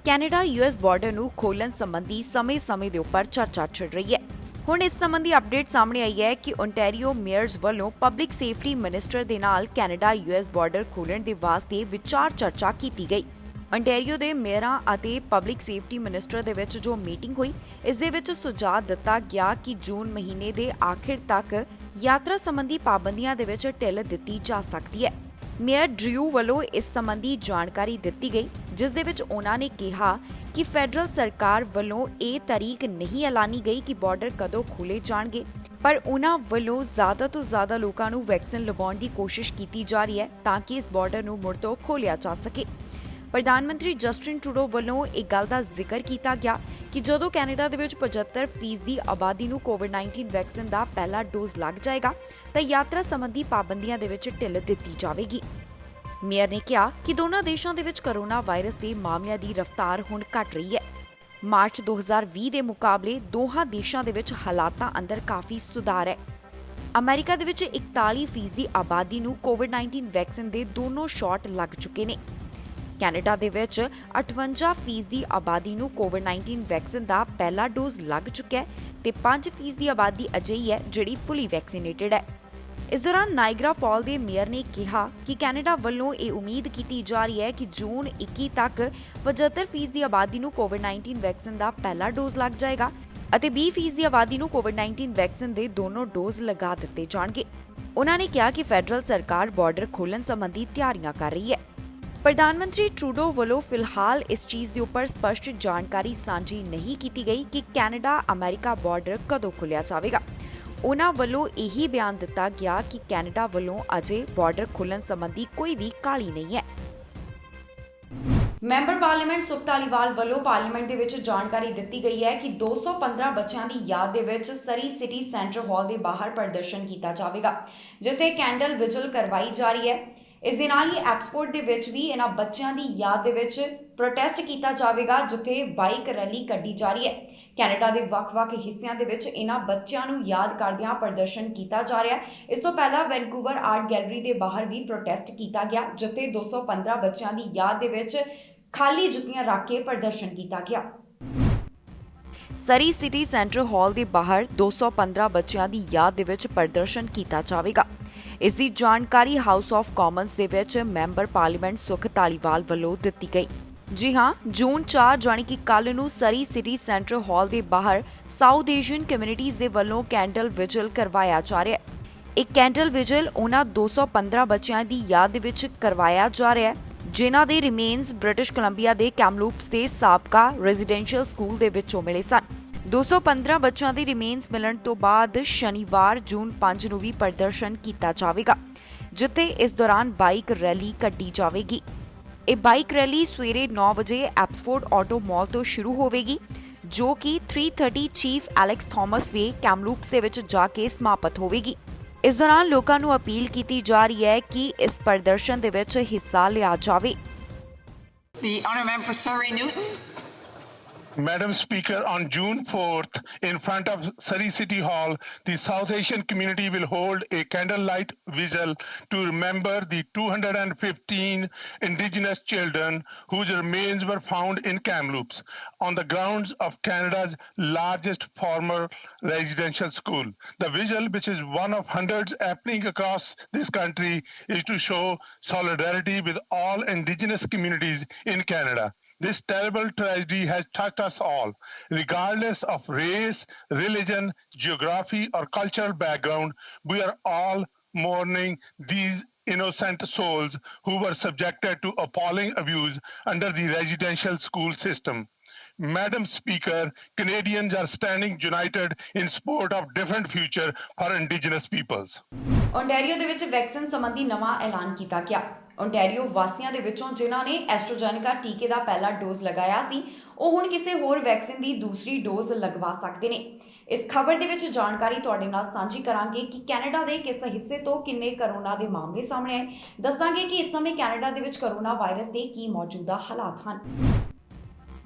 ਕੈਨੇਡਾ ਯੂਐਸ ਬਾਰਡਰ ਨੂੰ ਖੋਲ੍ਹਣ ਸੰਬੰਧੀ ਸਮੇਂ-ਸਮੇਂ ਦੇ ਉੱਪਰ ਚਰਚਾ ਛਿੜ ਰਹੀ ਹੈ। ਹੁਣ ਇਸ ਸੰਬੰਧੀ ਅਪਡੇਟ ਸਾਹਮਣੇ ਆਈ ਹੈ ਕਿ ਓਨਟਾਰੀਓ ਮੇਅਰਜ਼ ਵੱਲੋਂ ਪਬਲਿਕ ਸੇਫਟੀ ਮਿਨਿਸਟਰ ਦੇ ਨਾਲ ਕੈਨੇਡਾ ਯੂਐਸ ਬਾਰਡਰ ਖੋਲ੍ਹਣ ਦੇ ਵਾਸਤੇ ਵਿਚਾਰ ਚਰਚਾ ਕੀਤੀ ਗਈ। ਓਨਟਾਰੀਓ ਦੇ ਮੇਅਰਾਂ ਅਤੇ ਪਬਲਿਕ ਸੇਫਟੀ ਮਿਨਿਸਟਰ ਦੇ ਵਿੱਚ ਜੋ ਮੀਟਿੰਗ ਹੋਈ, ਇਸ ਦੇ ਵਿੱਚ ਸੁਝਾਅ ਦਿੱਤਾ ਗਿਆ ਕਿ ਜੂਨ ਮਹੀਨੇ ਦੇ ਆਖਿਰ ਤੱਕ ਯਾਤਰਾ ਸੰਬੰਧੀ ਪਾਬੰਦੀਆਂ ਦੇ ਵਿੱਚ ਢਿੱਲ ਦਿੱਤੀ ਜਾ ਸਕਦੀ ਹੈ। ਮੇਅਰ ਡ੍ਰਿਊ ਵੱਲੋਂ ਇਸ ਸੰਬੰਧੀ ਜਾਣਕਾਰੀ ਦਿੱਤੀ ਗਈ, ਜਿਸ ਦੇ ਵਿੱਚ ਉਹਨਾਂ ਨੇ ਕਿਹਾ ਕਿ ਫੈਡਰਲ ਸਰਕਾਰ ਵੱਲੋਂ ਇਹ ਤਾਰੀਖ ਨਹੀਂ ਐਲਾਨੀ ਗਈ ਕਿ ਬਾਰਡਰ ਕਦੋਂ ਖੋਲ੍ਹੇ ਜਾਣਗੇ, ਪਰ ਉਹਨਾਂ ਵੱਲੋਂ ਜ਼ਿਆਦਾ ਤੋਂ ਜ਼ਿਆਦਾ ਲੋਕਾਂ ਨੂੰ ਵੈਕਸੀਨ ਲਗਾਉਣ ਦੀ ਕੋਸ਼ਿਸ਼ ਕੀਤੀ ਜਾ ਰਹੀ ਹੈ ਤਾਂ ਕਿ ਇਸ ਬਾਰਡਰ ਨੂੰ ਮੁੜ ਤੋਂ ਖੋਲ੍ਹਿਆ ਜਾ ਸਕੇ। ਪ੍ਰਧਾਨ ਮੰਤਰੀ ਜਸਟਿਨ ਟਰੂਡੋ ਵੱਲੋਂ ਇਹ ਗੱਲ ਦਾ ਜ਼ਿਕਰ ਕੀਤਾ ਗਿਆ ਕਿ ਜਦੋਂ ਕੈਨੇਡਾ ਦੇ ਵਿੱਚ 75% ਦੀ ਆਬਾਦੀ ਨੂੰ ਕੋਵਿਡ-19 ਵੈਕਸੀਨ ਦਾ ਪਹਿਲਾ ਡੋਜ਼ ਲੱਗ ਜਾਏਗਾ ਤਾਂ ਯਾਤਰਾ ਸੰਬੰਧੀ ਪਾਬੰਦੀਆਂ ਦੇ ਵਿੱਚ ਢਿੱਲ ਦਿੱਤੀ ਜਾਵੇਗੀ। ਮੇਅਰ ਨੇ ਕਿਹਾ ਕਿ ਦੋਨਾਂ ਦੇਸ਼ਾਂ ਦੇ ਵਿੱਚ ਕੋਰੋਨਾ ਵਾਇਰਸ ਦੇ ਮਾਮਲਿਆਂ ਦੀ ਰਫ਼ਤਾਰ ਹੁਣ ਘਟ ਰਹੀ ਹੈ। ਮਾਰਚ 2020 ਦੇ ਮੁਕਾਬਲੇ ਦੋਹਾਂ ਦੇਸ਼ਾਂ ਦੇ ਵਿੱਚ ਹਾਲਾਤਾਂ ਅੰਦਰ ਕਾਫੀ ਸੁਧਾਰ ਹੈ। ਅਮਰੀਕਾ ਦੇ ਵਿੱਚ 41% ਦੀ ਆਬਾਦੀ ਨੂੰ ਕੋਵਿਡ-19 ਵੈਕਸੀਨ ਦੇ ਦੋਨੋਂ ਸ਼ਾਟ ਲੱਗ ਚੁੱਕੇ ਨੇ। ਕੈਨੇਡਾ ਦੇ ਵਿੱਚ 58% ਦੀ ਆਬਾਦੀ ਨੂੰ ਕੋਵਿਡ-19 ਵੈਕਸੀਨ ਦਾ ਪਹਿਲਾ ਡੋਜ਼ ਲੱਗ ਚੁੱਕਿਆ ਹੈ ਤੇ 5% ਦੀ ਆਬਾਦੀ ਅਜਿਹੀ ਹੈ ਜਿਹੜੀ ਫੁੱਲੀ ਵੈਕਸੀਨੇਟਡ ਹੈ। ਇਸ ਦੌਰਾਨ ਨਾਇਗਰਾ ਫਾਲ ਦੇ ਮੇਅਰ ਨੇ ਕਿਹਾ ਕਿ ਕੈਨੇਡਾ ਵੱਲੋਂ ਇਹ ਉਮੀਦ ਕੀਤੀ ਜਾ ਰਹੀ ਹੈ ਕਿ ਜੂਨ 21 ਤੱਕ 75% ਦੀ ਆਬਾਦੀ ਨੂੰ ਕੋਵਿਡ-19 ਵੈਕਸੀਨ ਦਾ ਪਹਿਲਾ ਡੋਜ਼ ਲੱਗ ਜਾਏਗਾ ਅਤੇ 20% ਦੀ ਆਬਾਦੀ ਨੂੰ ਕੋਵਿਡ-19 ਵੈਕਸੀਨ ਦੇ ਦੋਨੋਂ ਡੋਜ਼ ਲਗਾ ਦਿੱਤੇ ਜਾਣਗੇ। ਉਹਨਾਂ ਨੇ ਕਿਹਾ ਕਿ ਫੈਡਰਲ ਸਰਕਾਰ ਬਾਰਡਰ ਖੋਲ੍ਹਣ ਸੰਬੰਧੀ ਤਿਆਰੀਆਂ ਕਰ ਰਹੀ ਹੈ। ਪ੍ਰਧਾਨ ਮੰਤਰੀ ਟਰੂਡੋ ਵੱਲੋਂ ਫਿਲਹਾਲ ਇਸ ਚੀਜ਼ ਦੇ ਉੱਪਰ ਸਪਸ਼ਟ ਜਾਣਕਾਰੀ ਸਾਂਝੀ ਨਹੀਂ ਕੀਤੀ ਗਈ ਕਿ ਕੈਨੇਡਾ ਅਮਰੀਕਾ ਬਾਰਡਰ ਕਦੋਂ ਖੋਲ੍ਹਿਆ ਜਾਵੇਗਾ। ਉਹਨਾਂ ਵੱਲੋਂ ਇਹੀ ਬਿਆਨ ਦਿੱਤਾ ਗਿਆ ਕਿ ਕੈਨੇਡਾ ਵੱਲੋਂ ਅਜੇ ਬਾਰਡਰ ਖੋਲ੍ਹਣ ਸੰਬੰਧੀ ਕੋਈ ਵੀ ਕਾਹਲੀ ਨਹੀਂ ਹੈ। ਮੈਂਬਰ ਪਾਰਲੀਮੈਂਟ ਸੁਖ ਧਾਲੀਵਾਲ ਵੱਲੋਂ ਪਾਰਲੀਮੈਂਟ ਦੇ ਵਿੱਚ ਜਾਣਕਾਰੀ ਦਿੱਤੀ ਗਈ ਹੈ ਕਿ 215 ਬੱਚਿਆਂ ਦੀ ਯਾਦ ਦੇ ਵਿੱਚ ਸਰੀ ਸਿਟੀ ਸੈਂਟਰ ਹਾਲ ਦੇ ਬਾਹਰ ਪ੍ਰਦਰਸ਼ਨ ਕੀਤਾ ਜਾਵੇਗਾ, ਜਿੱਥੇ ਕੈਂਡਲ ਵਿਜਲ ਕਰਵਾਈ ਜਾ ਰਹੀ ਹੈ। ਇਸ ਦੇ ਨਾਲ ਹੀ ਐਪਸਫੋਰਡ ਦੇ ਵਿੱਚ ਵੀ ਇਹਨਾਂ ਬੱਚਿਆਂ ਦੀ ਯਾਦ ਦੇ ਵਿੱਚ ਪ੍ਰੋਟੈਸਟ ਕੀਤਾ ਜਾਵੇਗਾ, ਜਿੱਥੇ ਬਾਈਕ ਰੈਲੀ ਕੱਢੀ ਜਾ ਰਹੀ ਹੈ। ਕੈਨੇਡਾ ਦੇ ਵੱਖ-ਵੱਖ ਹਿੱਸਿਆਂ ਦੇ ਵਿੱਚ ਇਹਨਾਂ ਬੱਚਿਆਂ ਨੂੰ ਯਾਦ ਕਰਦਿਆਂ ਪ੍ਰਦਰਸ਼ਨ ਕੀਤਾ ਜਾ ਰਿਹਾ ਹੈ। ਇਸ ਤੋਂ ਪਹਿਲਾਂ ਵੈਨਕੂਵਰ ਆਰਟ ਗੈਲਰੀ ਦੇ ਬਾਹਰ ਵੀ ਪ੍ਰੋਟੈਸਟ ਕੀਤਾ ਗਿਆ, ਜਿੱਥੇ 215 ਬੱਚਿਆਂ ਦੀ ਯਾਦ ਦੇ ਵਿੱਚ ਖਾਲੀ ਜੁੱਤੀਆਂ ਰੱਖ ਕੇ ਪ੍ਰਦਰਸ਼ਨ ਕੀਤਾ ਗਿਆ। ਸਰੀ ਸਿਟੀ ਸੈਂਟਰ ਹਾਲ ਦੇ ਬਾਹਰ 215 ਬੱਚਿਆਂ ਦੀ ਯਾਦ ਦੇ ਵਿੱਚ ਪ੍ਰਦਰਸ਼ਨ ਕੀਤਾ ਜਾਵੇਗਾ। ਇਸ ਦੀ ਜਾਣਕਾਰੀ ਹਾਊਸ ਆਫ ਕਾਮਨਸ ਦੇ ਵਿੱਚ ਮੈਂਬਰ ਪਾਰਲੀਮੈਂਟ ਸੁਖ ਧਾਲੀਵਾਲ ਵੱਲੋਂ ਦਿੱਤੀ ਗਈ। ਜੀ ਹਾਂ, ਜੂਨ 4 ਜਾਣੀ ਕਿ ਕੱਲ ਨੂੰ ਸਰੀ ਸਿਟੀ ਸੈਂਟਰ ਹਾਲ ਦੇ ਬਾਹਰ ਸਾਊਥ ਏਸ਼ੀਅਨ ਕਮਿਊਨਿਟੀਜ਼ ਦੇ ਵੱਲੋਂ ਕੈਂਡਲ ਵਿਜਲ ਕਰਵਾਇਆ ਜਾ ਰਿਹਾ ਹੈ। ਇਹ ਕੈਂਡਲ ਵਿਜਲ ਉਹਨਾਂ 215 ਬੱਚਿਆਂ ਦੀ ਯਾਦ ਦੇ ਵਿੱਚ ਕਰਵਾਇਆ ਜਾ ਰਿਹਾ ਹੈ, ਜਿਨ੍ਹਾਂ ਦੇ ਰਿਮੇਨਸ ਬ੍ਰਿਟਿਸ਼ ਕੋਲੰਬੀਆ ਦੇ ਕੈਮਲੂਪਸ ਦੇ ਸਾਬਕਾ ਰੈਜ਼ੀਡੈਂਸ਼ੀਅਲ ਸਕੂਲ ਦੇ ਵਿੱਚੋਂ ਮਿਲੇ ਸਨ। 215 ਬੱਚਿਆਂ ਦੇ ਰਿਮੇਨਸ ਮਿਲਣ ਤੋਂ ਬਾਅਦ ਸ਼ਨੀਵਾਰ ਜੂਨ 5 ਨੂੰ ਵੀ ਪ੍ਰਦਰਸ਼ਨ ਕੀਤਾ ਜਾਵੇਗਾ, ਜਿੱਥੇ ਇਸ ਦੌਰਾਨ ਬਾਈਕ ਰੈਲੀ ਕੱਢੀ ਜਾਵੇਗੀ। ਇਹ ਬਾਈਕ ਰੈਲੀ ਸਵੇਰੇ 9 ਵਜੇ ਐਪਸਫੋਰਡ ਆਟੋ ਮਾਲ ਤੋਂ ਸ਼ੁਰੂ ਹੋਵੇਗੀ, ਜੋ ਕਿ 330 ਚੀਫ ਐਲੈਕਸ ਥਾਮਸ ਵੇ ਕੈਮਲੂਪਸ ਦੇ ਵਿੱਚ ਜਾ ਕੇ ਸਮਾਪਤ ਹੋਵੇਗੀ। ਇਸ ਦੌਰਾਨ ਲੋਕਾਂ ਨੂੰ ਅਪੀਲ ਕੀਤੀ ਜਾ ਰਹੀ ਹੈ ਕਿ ਇਸ ਪ੍ਰਦਰਸ਼ਨ ਦੇ ਵਿੱਚ ਹਿੱਸਾ ਲਿਆ ਜਾਵੇ। The Honourable Member for Surrey Newton. Madam Speaker, on June 4th, in front of Surrey City Hall, the South Asian community will hold a candlelight vigil to remember the 215 Indigenous children whose remains were found in Kamloops on the grounds of Canada's largest former residential school. The vigil, which is one of hundreds happening across this country, is to show solidarity with all Indigenous communities in Canada. This terrible tragedy has touched us all, regardless of race, religion, geography, or cultural background. We are all mourning these innocent souls who were subjected to appalling abuse under the residential school system. Madam Speaker, Canadians are standing united in support of different future for Indigenous peoples. Ontario ਦੇ ਵਿੱਚ vaccine ਸੰਬੰਧੀ ਨਵਾਂ ਐਲਾਨ ਕੀਤਾ ਗਿਆ। Ontario ਵਾਸੀਆਂ ਦੇ ਵਿੱਚੋਂ ਜਿਨ੍ਹਾਂ ਨੇ ਐਸਟ੍ਰਾਜੈਨੇਕਾ ਟੀਕੇ ਦਾ ਪਹਿਲਾ ਡੋਜ਼ ਲਗਾਇਆ ਸੀ ਉਹ ਹੁਣ ਕਿਸੇ ਹੋਰ ਵੈਕਸੀਨ ਦੀ ਦੂਸਰੀ ਡੋਜ਼ ਲਗਵਾ ਸਕਦੇ ਨੇ। ਇਸ ਖਬਰ ਦੇ ਵਿੱਚ ਜਾਣਕਾਰੀ ਤੁਹਾਡੇ ਨਾਲ ਸਾਂਝੀ ਕਰਾਂਗੇ ਕਿ ਕੈਨੇਡਾ ਦੇ ਕਿਸ ਹਿੱਸੇ ਤੋਂ ਕਿੰਨੇ ਕਰੋਨਾ ਦੇ ਮਾਮਲੇ ਸਾਹਮਣੇ ਆਏ। ਦੱਸਾਂਗੇ ਕਿ ਇਸ ਸਮੇਂ ਕੈਨੇਡਾ ਦੇ ਵਿੱਚ ਕਰੋਨਾ ਵਾਇਰਸ ਦੇ ਕੀ ਮੌਜੂਦਾ ਹਾਲਾਤ ਹਨ।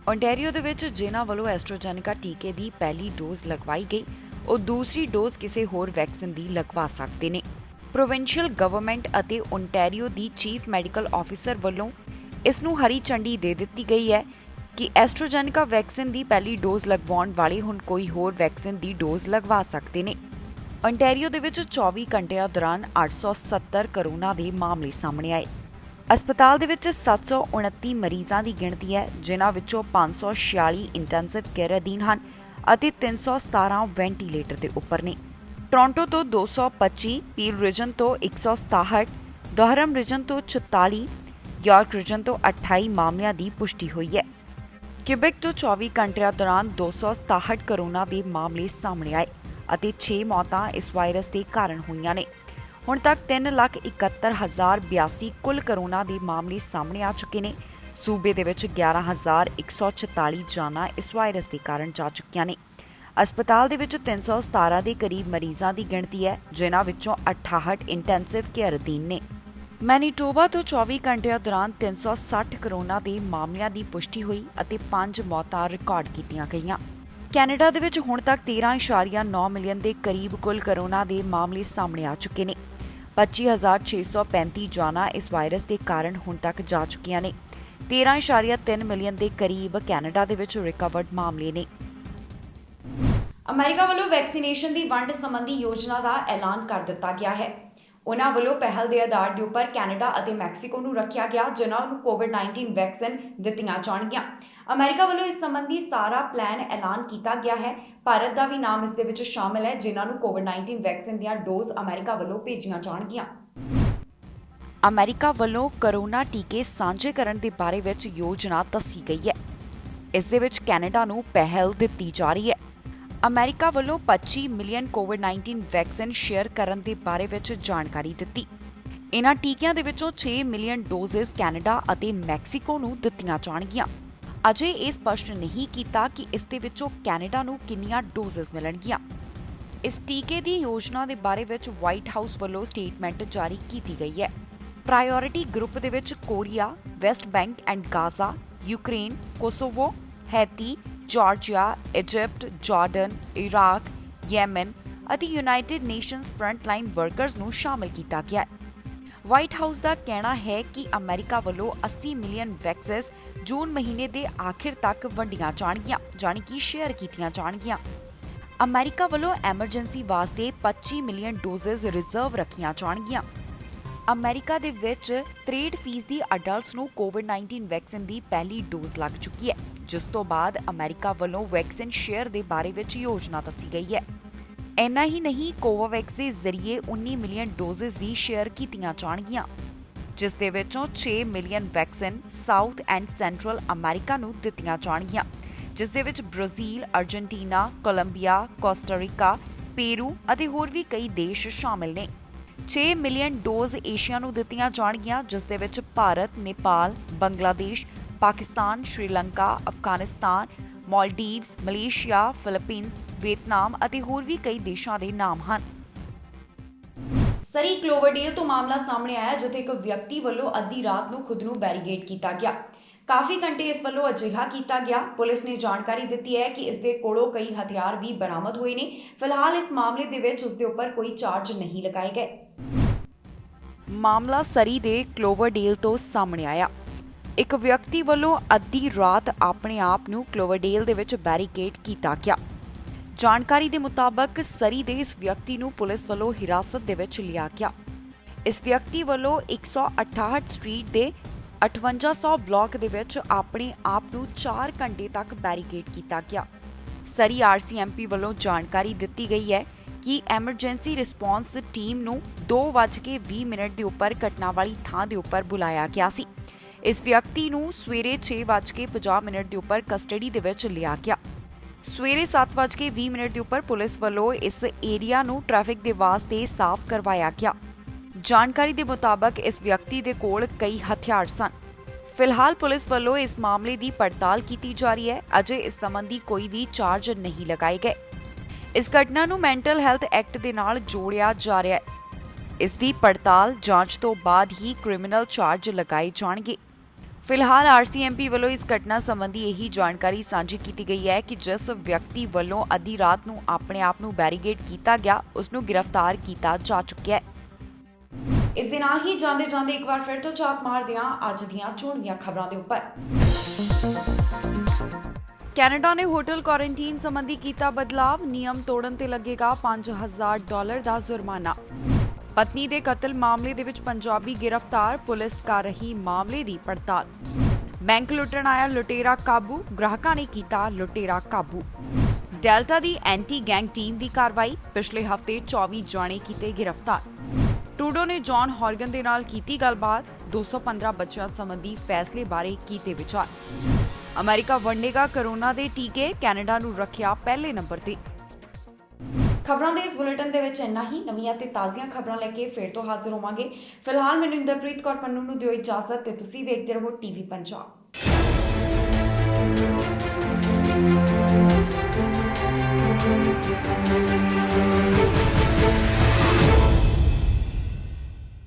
ਓਨਟਾਰੀਓ ਦੇ ਵਿੱਚ ਜਿਨ੍ਹਾਂ ਵੱਲੋਂ ਐਸਟ੍ਰਾਜੈਨੇਕਾ ਟੀਕੇ ਦੀ ਪਹਿਲੀ ਡੋਜ਼ ਲਗਵਾਈ ਗਈ ਉਹ ਦੂਸਰੀ ਡੋਜ਼ ਕਿਸੇ ਹੋਰ ਵੈਕਸੀਨ ਦੀ ਲਗਵਾ ਸਕਦੇ ਨੇ। ਪ੍ਰੋਵਿੰਸ਼ੀਅਲ ਗਵਰਨਮੈਂਟ ਅਤੇ ਓਨਟਾਰੀਓ ਦੀ ਚੀਫ ਮੈਡੀਕਲ ਆਫੀਸਰ ਵੱਲੋਂ ਇਸ ਨੂੰ ਹਰੀ ਝੰਡੀ ਦੇ ਦਿੱਤੀ ਗਈ ਹੈ ਕਿ ਐਸਟ੍ਰਾਜੈਨੇਕਾ ਵੈਕਸੀਨ ਦੀ ਪਹਿਲੀ ਡੋਜ਼ ਲਗਵਾਉਣ ਵਾਲੇ ਹੁਣ ਕੋਈ ਹੋਰ ਵੈਕਸੀਨ ਦੀ ਡੋਜ਼ ਲਗਵਾ ਸਕਦੇ ਨੇ। ਓਨਟਾਰੀਓ ਦੇ ਵਿੱਚ 24 ਘੰਟਿਆਂ ਦੌਰਾਨ 870 ਕਰੋਨਾ ਦੇ ਮਾਮਲੇ ਸਾਹਮਣੇ ਆਏ। ਹਸਪਤਾਲ ਦੇ ਵਿੱਚ 729 ਮਰੀਜ਼ਾਂ ਦੀ ਗਿਣਤੀ ਹੈ, ਜਿਨ੍ਹਾਂ ਵਿੱਚੋਂ 546 ਇੰਟੈਂਸਿਵ ਕੇਅਰ ਅਧੀਨ ਹਨ ਅਤੇ 317 ਵੈਂਟੀਲੇਟਰ ਦੇ ਉੱਪਰ ਨੇ। ਟੋਰਾਂਟੋ ਤੋਂ 225, ਪੀਲ ਰੀਜਨ ਤੋਂ 167, ਦੁਹਰਮ ਰੀਜਨ ਤੋਂ 44, ਯਾਰਕ ਰੀਜਨ ਤੋਂ 28 ਮਾਮਲਿਆਂ ਦੀ ਪੁਸ਼ਟੀ ਹੋਈ ਹੈ। ਕਿਬੈਕ ਤੋਂ 24 ਘੰਟਿਆਂ ਦੌਰਾਨ 267 ਕਰੋਨਾ ਦੇ ਮਾਮਲੇ ਸਾਹਮਣੇ ਆਏ ਅਤੇ 6 ਮੌਤਾਂ ਇਸ ਵਾਇਰਸ ਦੇ ਕਾਰਨ ਹੋਈਆਂ ਨੇ। ਹੁਣ ਤੱਕ 3,71,082 ਕੁੱਲ ਕਰੋਨਾ ਦੇ ਮਾਮਲੇ ਸਾਹਮਣੇ ਆ ਚੁੱਕੇ ਨੇ। ਸੂਬੇ ਦੇ ਵਿੱਚ 11,144 ਜਾਨਾਂ ਇਸ ਵਾਇਰਸ ਦੇ ਕਾਰਨ ਜਾ ਚੁੱਕੀਆਂ ਨੇ। ਹਸਪਤਾਲ ਦੇ ਵਿੱਚ 317 ਦੇ ਕਰੀਬ ਮਰੀਜ਼ਾਂ ਦੀ ਗਿਣਤੀ ਹੈ, ਜਿਨ੍ਹਾਂ ਵਿੱਚੋਂ 68 ਇੰਟੈਂਸਿਵ ਕੇਅਰ ਅਧੀਨ ਨੇ। ਮੈਨੀਟੋਬਾ ਤੋਂ 24 ਘੰਟਿਆਂ ਦੌਰਾਨ 360 ਕਰੋਨਾ ਦੇ ਮਾਮਲਿਆਂ ਦੀ ਪੁਸ਼ਟੀ ਹੋਈ ਅਤੇ 5 ਮੌਤਾਂ ਰਿਕਾਰਡ ਕੀਤੀਆਂ ਗਈਆਂ। ਕੈਨੇਡਾ ਦੇ ਵਿੱਚ ਹੁਣ ਤੱਕ 13.9 ਮਿਲੀਅਨ ਦੇ ਕਰੀਬ ਕੁੱਲ ਕਰੋਨਾ ਦੇ ਮਾਮਲੇ ਸਾਹਮਣੇ ਆ ਚੁੱਕੇ ਨੇ। 25,635 ਜਾਨਾਂ ਇਸ ਵਾਇਰਸ ਦੇ ਕਾਰਨ ਹੁਣ ਤੱਕ ਜਾ ਚੁੱਕੀਆਂ ਨੇ। 13.3 ਮਿਲੀਅਨ ਦੇ ਕਰੀਬ ਕੈਨੇਡਾ ਦੇ ਵਿੱਚ ਰਿਕਵਰਡ ਮਾਮਲੇ ਨੇ। ਅਮਰੀਕਾ ਵੱਲੋਂ ਵੈਕਸੀਨੇਸ਼ਨ ਦੀ ਵੰਡ ਸੰਬੰਧੀ ਯੋਜਨਾ ਦਾ ਐਲਾਨ ਕਰ ਦਿੱਤਾ ਗਿਆ ਹੈ। ਉਨ੍ਹਾਂ ਵੱਲੋਂ ਪਹਿਲ ਦੇ ਆਧਾਰ ਦੇ ਉੱਪਰ ਕੈਨੇਡਾ ਅਤੇ ਮੈਕਸੀਕੋ ਨੂੰ ਰੱਖਿਆ ਗਿਆ, ਜਿਨ੍ਹਾਂ ਨੂੰ ਕੋਵਿਡ-19 ਵੈਕਸੀਨ ਦਿੱਤੀਆਂ ਜਾਣਗੀਆਂ। ਅਮਰੀਕਾ ਵੱਲੋਂ ਇਸ ਸੰਬੰਧੀ ਸਾਰਾ ਪਲਾਨ ਐਲਾਨ ਕੀਤਾ ਗਿਆ ਹੈ। ਭਾਰਤ ਦਾ ਵੀ ਨਾਮ ਇਸ ਦੇ ਵਿੱਚ ਸ਼ਾਮਲ ਹੈ, ਜਿਨ੍ਹਾਂ ਨੂੰ ਕੋਵਿਡ-19 ਵੈਕਸੀਨ ਦੀਆਂ ਡੋਜ਼ ਅਮਰੀਕਾ ਵੱਲੋਂ ਭੇਜੀਆਂ ਜਾਣਗੀਆਂ। ਅਮਰੀਕਾ ਵੱਲੋਂ ਕਰੋਨਾ ਟੀਕੇ ਸਾਂਝੇ ਕਰਨ ਦੇ ਬਾਰੇ ਵਿੱਚ ਯੋਜਨਾ ਦੱਸੀ ਗਈ ਹੈ। ਇਸ ਦੇ ਵਿੱਚ ਕੈਨੇਡਾ ਨੂੰ ਪਹਿਲ ਦਿੱਤੀ ਜਾ ਰਹੀ ਹੈ। ਅਮਰੀਕਾ ਵੱਲੋਂ 25 ਮਿਲੀਅਨ ਕੋਵਿਡ-19 ਵੈਕਸੀਨ ਸ਼ੇਅਰ ਕਰਨ ਦੇ ਬਾਰੇ ਵਿੱਚ ਜਾਣਕਾਰੀ ਦਿੱਤੀ। ਇਨ੍ਹਾਂ ਟੀਕਿਆਂ ਦੇ ਵਿੱਚੋਂ 6 ਮਿਲੀਅਨ ਡੋਜ਼ਸ ਕੈਨੇਡਾ ਅਤੇ ਮੈਕਸੀਕੋ ਨੂੰ ਦਿੱਤੀਆਂ ਜਾਣਗੀਆਂ। ਅਜੇ ਇਹ ਸਪਸ਼ਟ ਨਹੀਂ ਕੀਤਾ ਕਿ ਇਸ ਦੇ ਵਿੱਚੋਂ ਕੈਨੇਡਾ ਨੂੰ ਕਿੰਨੀਆਂ ਡੋਜ਼ਸ ਮਿਲਣਗੀਆਂ। ਇਸ ਟੀਕੇ ਦੀ ਯੋਜਨਾ ਦੇ ਬਾਰੇ ਵਿੱਚ ਵਾਈਟ ਹਾਊਸ ਵੱਲੋਂ ਸਟੇਟਮੈਂਟ ਜਾਰੀ ਕੀਤੀ ਗਈ ਹੈ। ਪ੍ਰਾਇਓਰਿਟੀ ਗਰੁੱਪ ਦੇ ਵਿੱਚ Korea, West Bank and Gaza, Ukraine, Kosovo, Haiti, Georgia, Egypt, Jordan, Iraq, Yemen ਅਤੇ ਯੂਨਾਈਟਿਡ ਨੇਸ਼ਨਸ ਫਰੰਟਲਾਈਨ ਵਰਕਰਸ ਨੂੰ ਸ਼ਾਮਲ ਕੀਤਾ ਗਿਆ ਹੈ। ਵਾਈਟ ਹਾਊਸ ਦਾ ਕਹਿਣਾ ਹੈ ਕਿ ਅਮਰੀਕਾ ਵੱਲੋਂ 80 ਮਿਲੀਅਨ ਵੈਕਸੀਨਸ ਜੂਨ ਮਹੀਨੇ ਦੇ ਆਖਿਰ ਤੱਕ ਵੰਡੀਆਂ ਜਾਣਗੀਆਂ, ਜਾਣੀ ਕਿ ਸ਼ੇਅਰ ਕੀਤੀਆਂ ਜਾਣਗੀਆਂ। ਅਮਰੀਕਾ ਵੱਲੋਂ ਐਮਰਜੈਂਸੀ ਵਾਸਤੇ 25 ਮਿਲੀਅਨ ਡੋਜ਼ਸ ਰਿਜ਼ਰਵ ਰੱਖੀਆਂ ਜਾਣਗੀਆਂ। ਅਮਰੀਕਾ ਦੇ ਵਿੱਚ 63% ਅਡਲਟਸ ਨੂੰ ਕੋਵਿਡ-19 ਵੈਕਸੀਨ ਦੀ ਪਹਿਲੀ ਡੋਜ਼ ਲੱਗ ਚੁੱਕੀ ਹੈ, ਜਿਸ ਤੋਂ ਬਾਅਦ ਅਮਰੀਕਾ ਵੱਲੋਂ ਵੈਕਸੀਨ ਸ਼ੇਅਰ ਦੇ ਬਾਰੇ ਵਿੱਚ ਯੋਜਨਾ ਦੱਸੀ ਗਈ ਹੈ। ਇੰਨਾ ਹੀ ਨਹੀਂ, ਕੋਵਾਵੈਕਸ ਦੇ ਜ਼ਰੀਏ 19 ਮਿਲੀਅਨ ਡੋਜ਼ਸ ਵੀ ਸ਼ੇਅਰ ਕੀਤੀਆਂ ਜਾਣਗੀਆਂ, ਜਿਸ ਦੇ ਵਿੱਚੋਂ 6 million vaccine south and central America ਨੂੰ ਦਿੱਤੀਆਂ ਜਾਣਗੀਆਂ, ਜਿਸ ਦੇ ਵਿੱਚ Brazil, Argentina, Columbia, Costa Rica, Peru ਅਤੇ ਹੋਰ ਵੀ ਕਈ ਦੇਸ਼ ਸ਼ਾਮਿਲ ਨੇ। 6 ਮਿਲੀਅਨ ਡੋਜ਼ ਏਸ਼ੀਆ ਨੂੰ ਦਿੱਤੀਆਂ ਜਾਣਗੀਆਂ, ਜਿਸ ਦੇ ਵਿੱਚ Bharat, Nepal, Bangladesh, Pakistan, Sri Lanka, Afghanistan, Maldives, Malaysia, Philippines, Vietnam ਅਤੇ ਹੋਰ ਵੀ ਕਈ ਦੇਸ਼ਾਂ ਦੇ ਨਾਮ ਹਨ। ਸਰੀ ਕਲੋਵਰਡੇਲ ਤੋਂ ਮਾਮਲਾ ਸਾਹਮਣੇ ਆਇਆ, ਜਿੱਥੇ ਇੱਕ ਵਿਅਕਤੀ ਵੱਲੋਂ ਅੱਧੀ ਰਾਤ ਨੂੰ ਖੁਦ ਨੂੰ ਬੈਰੀਗੇਡ ਕੀਤਾ ਗਿਆ। ਕਾਫੀ ਘੰਟੇ ਇਸ ਵੱਲੋਂ ਅਜਿਹਾ ਕੀਤਾ ਗਿਆ। ਪੁਲਿਸ ਨੇ ਜਾਣਕਾਰੀ ਦਿੱਤੀ ਹੈ ਕਿ ਇਸ ਦੇ ਕੋਲੋਂ ਕਈ ਹਥਿਆਰ ਵੀ ਬਰਾਮਦ ਹੋਏ ਨੇ। ਫਿਲਹਾਲ ਇਸ ਮਾਮਲੇ ਦੇ ਵਿੱਚ ਉਸ ਦੇ ਉੱਪਰ ਕੋਈ ਚਾਰਜ ਨਹੀਂ ਲਗਾਏ ਗਏ। ਮਾਮਲਾ ਸਰੀ ਦੇ ਕਲੋਵਰਡੇਲ ਤੋਂ ਸਾਹਮਣੇ ਆਇਆ। ਇੱਕ ਵਿਅਕਤੀ ਵੱਲੋਂ ਅੱਧੀ ਰਾਤ ਆਪਣੇ ਆਪ ਨੂੰ ਕਲੋਵਰਡੇਲ ਦੇ ਵਿੱਚ ਬੈਰੀਕੇਡ ਕੀਤਾ ਗਿਆ। ਜਾਣਕਾਰੀ ਦੇ ਮੁਤਾਬਕ ਸਰੀ ਦੇ ਇਸ ਵਿਅਕਤੀ ਨੂੰ ਪੁਲਿਸ ਵੱਲੋਂ ਹਿਰਾਸਤ ਦੇ ਵਿੱਚ ਲਿਆ ਗਿਆ। ਇਸ ਵਿਅਕਤੀ ਵੱਲੋਂ 168 ਸਟਰੀਟ ਦੇ 5800 ਬਲਾਕ ਦੇ ਵਿੱਚ ਆਪਣੇ ਆਪ ਨੂੰ 4 ਘੰਟੇ ਤੱਕ ਬੈਰੀਕੇਡ ਕੀਤਾ ਗਿਆ। ਸਰੀ RCMP ਵੱਲੋਂ ਜਾਣਕਾਰੀ ਦਿੱਤੀ ਗਈ ਹੈ ਕਿ ਐਮਰਜੈਂਸੀ ਰਿਸਪੌਂਸ ਟੀਮ ਨੂੰ 2:20 ਦੇ ਉੱਪਰ ਘਟਨਾ ਵਾਲੀ ਥਾਂ ਦੇ ਉੱਪਰ ਬੁਲਾਇਆ ਗਿਆ ਸੀ। ਇਸ ਵਿਅਕਤੀ ਨੂੰ ਸਵੇਰੇ 6:50 ਦੇ ਉੱਪਰ ਕਸਟਡੀ ਦੇ ਵਿੱਚ ਲਿਆ ਗਿਆ। ਸਵੇਰੇ 7:20 ਦੇ ਉੱਪਰ ਪੁਲਿਸ ਵੱਲੋਂ ਇਸ ਏਰੀਆ ਨੂੰ ਟ੍ਰੈਫਿਕ ਦੇ ਵਾਸਤੇ ਸਾਫ਼ ਕਰਵਾਇਆ ਗਿਆ। ਜਾਣਕਾਰੀ ਦੇ ਮੁਤਾਬਕ ਇਸ ਵਿਅਕਤੀ ਦੇ ਕੋਲ ਕਈ ਹਥਿਆਰ ਸਨ। ਫਿਲਹਾਲ ਪੁਲਿਸ ਵੱਲੋਂ ਇਸ ਮਾਮਲੇ ਦੀ ਪੜਤਾਲ ਕੀਤੀ ਜਾ ਰਹੀ ਹੈ। ਅਜੇ ਇਸ ਸੰਬੰਧੀ ਕੋਈ ਵੀ ਚਾਰਜ ਨਹੀਂ ਲਗਾਏ ਗਏ। ਇਸ ਘਟਨਾ ਨੂੰ ਮੈਂਟਲ ਹੈਲਥ ਐਕਟ ਦੇ ਨਾਲ ਜੋੜਿਆ ਜਾ ਰਿਹਾ ਹੈ। ਇਸ ਦੀ ਪੜਤਾਲ ਜਾਂਚ ਤੋਂ ਬਾਅਦ ਹੀ ਕ੍ਰਿਮੀਨਲ ਚਾਰਜ ਲਗਾਏ ਜਾਣਗੇ। ਫਿਲਹਾਲ RCMP ਵੱਲੋਂ ਇਸ ਘਟਨਾ ਸੰਬੰਧੀ ਇਹੀ ਜਾਣਕਾਰੀ ਸਾਂਝੀ ਕੀਤੀ ਗਈ ਹੈ ਕਿ ਜਿਸ ਵਿਅਕਤੀ ਵੱਲੋਂ ਅੱਧੀ ਰਾਤ ਨੂੰ ਆਪਣੇ ਆਪ ਨੂੰ ਬੈਰੀਕੇਡ ਕੀਤਾ ਗਿਆ, ਉਸ ਨੂੰ ਗ੍ਰਿਫਤਾਰ ਕੀਤਾ ਜਾ ਚੁੱਕਿਆ ਹੈ। ਇਸ ਦੇ ਨਾਲ ਹੀ ਜਾਂਦੇ ਇੱਕ ਵਾਰ ਫਿਰ ਤੋਂ ਝਾਤ ਮਾਰਦੇ ਹਾਂ ਅੱਜ ਦੀਆਂ ਚੋਣਵੀਆਂ ਖਬਰਾਂ ਦੇ ਉੱਪਰ। ਕੈਨੇਡਾ ਨੇ ਹੋਟਲ ਕੁਆਰੰਟਾਈਨ ਸੰਬੰਧੀ ਕੀਤਾ ਬਦਲਾਵ। ਨਿਯਮ ਤੋੜਨ ਤੇ ਲੱਗੇਗਾ $5000 ਦਾ ਜੁਰਮਾਨਾ। ਪਤਨੀ ਦੇ ਕਤਲ ਮਾਮਲੇ ਦੇ ਵਿੱਚ ਪੰਜਾਬੀ ਗ੍ਰਿਫਤਾਰ, ਪੁਲਿਸ ਕਰ ਰਹੀ ਮਾਮਲੇ ਦੀ ਪੜਤਾਲ। ਬੈਂਕ ਲੁੱਟਣ ਆਇਆ ਲੁਟੇਰਾ ਕਾਬੂ, ਗ੍ਰਾਹਕਾਂ ਨੇ ਕੀਤਾ ਲੁਟੇਰਾ ਕਾਬੂ। ਡੈਲਟਾ ਦੀ ਐਂਟੀ ਗੈਂਗ ਟੀਮ ਦੀ ਕਾਰਵਾਈ, ਪਿਛਲੇ ਹਫ਼ਤੇ 24 ਜਾਣੇ ਕੀਤੇ ਗ੍ਰਿਫਤਾਰ। ਟਰੂਡੋ ਨੇ ਜੌਨ ਹੌਰਗਨ ਦੇ ਨਾਲ ਕੀਤੀ ਗੱਲਬਾਤ, 215 ਬੱਚਿਆਂ ਸੰਬੰਧੀ ਫੈਸਲੇ ਬਾਰੇ ਕੀਤੇ ਵਿਚਾਰ। ਅਮਰੀਕਾ ਵੰਡੇਗਾ ਕਰੋਨਾ ਦੇ ਟੀਕੇ, ਕੈਨੇਡਾ ਨੂੰ ਰੱਖਿਆ ਪਹਿਲੇ ਨੰਬਰ ਤੇ। ਖਬਰਾਂ ਦੇ ਇਸ ਬੁਲੇਟਿਨ ਦੇ ਵਿੱਚ ਇੰਨਾ ਹੀ। ਨਵੀਆਂ ਤੇ ਤਾਜ਼ੀਆਂ ਖਬਰਾਂ ਲੈ ਕੇ ਫਿਰ ਤੋਂ ਹਾਜ਼ਰ ਹੋਵਾਂਗੇ। ਫਿਲਹਾਲ ਮੈਨੂੰ ਇੰਦਰਪ੍ਰੀਤ ਕੌਰ ਪੰਨੂ ਨੂੰ ਦਿਓ ਇਜਾਜ਼ਤ ਤੇ ਤੁਸੀਂ ਵੇਖਦੇ ਰਹੋ TV ਪੰਜਾਬ।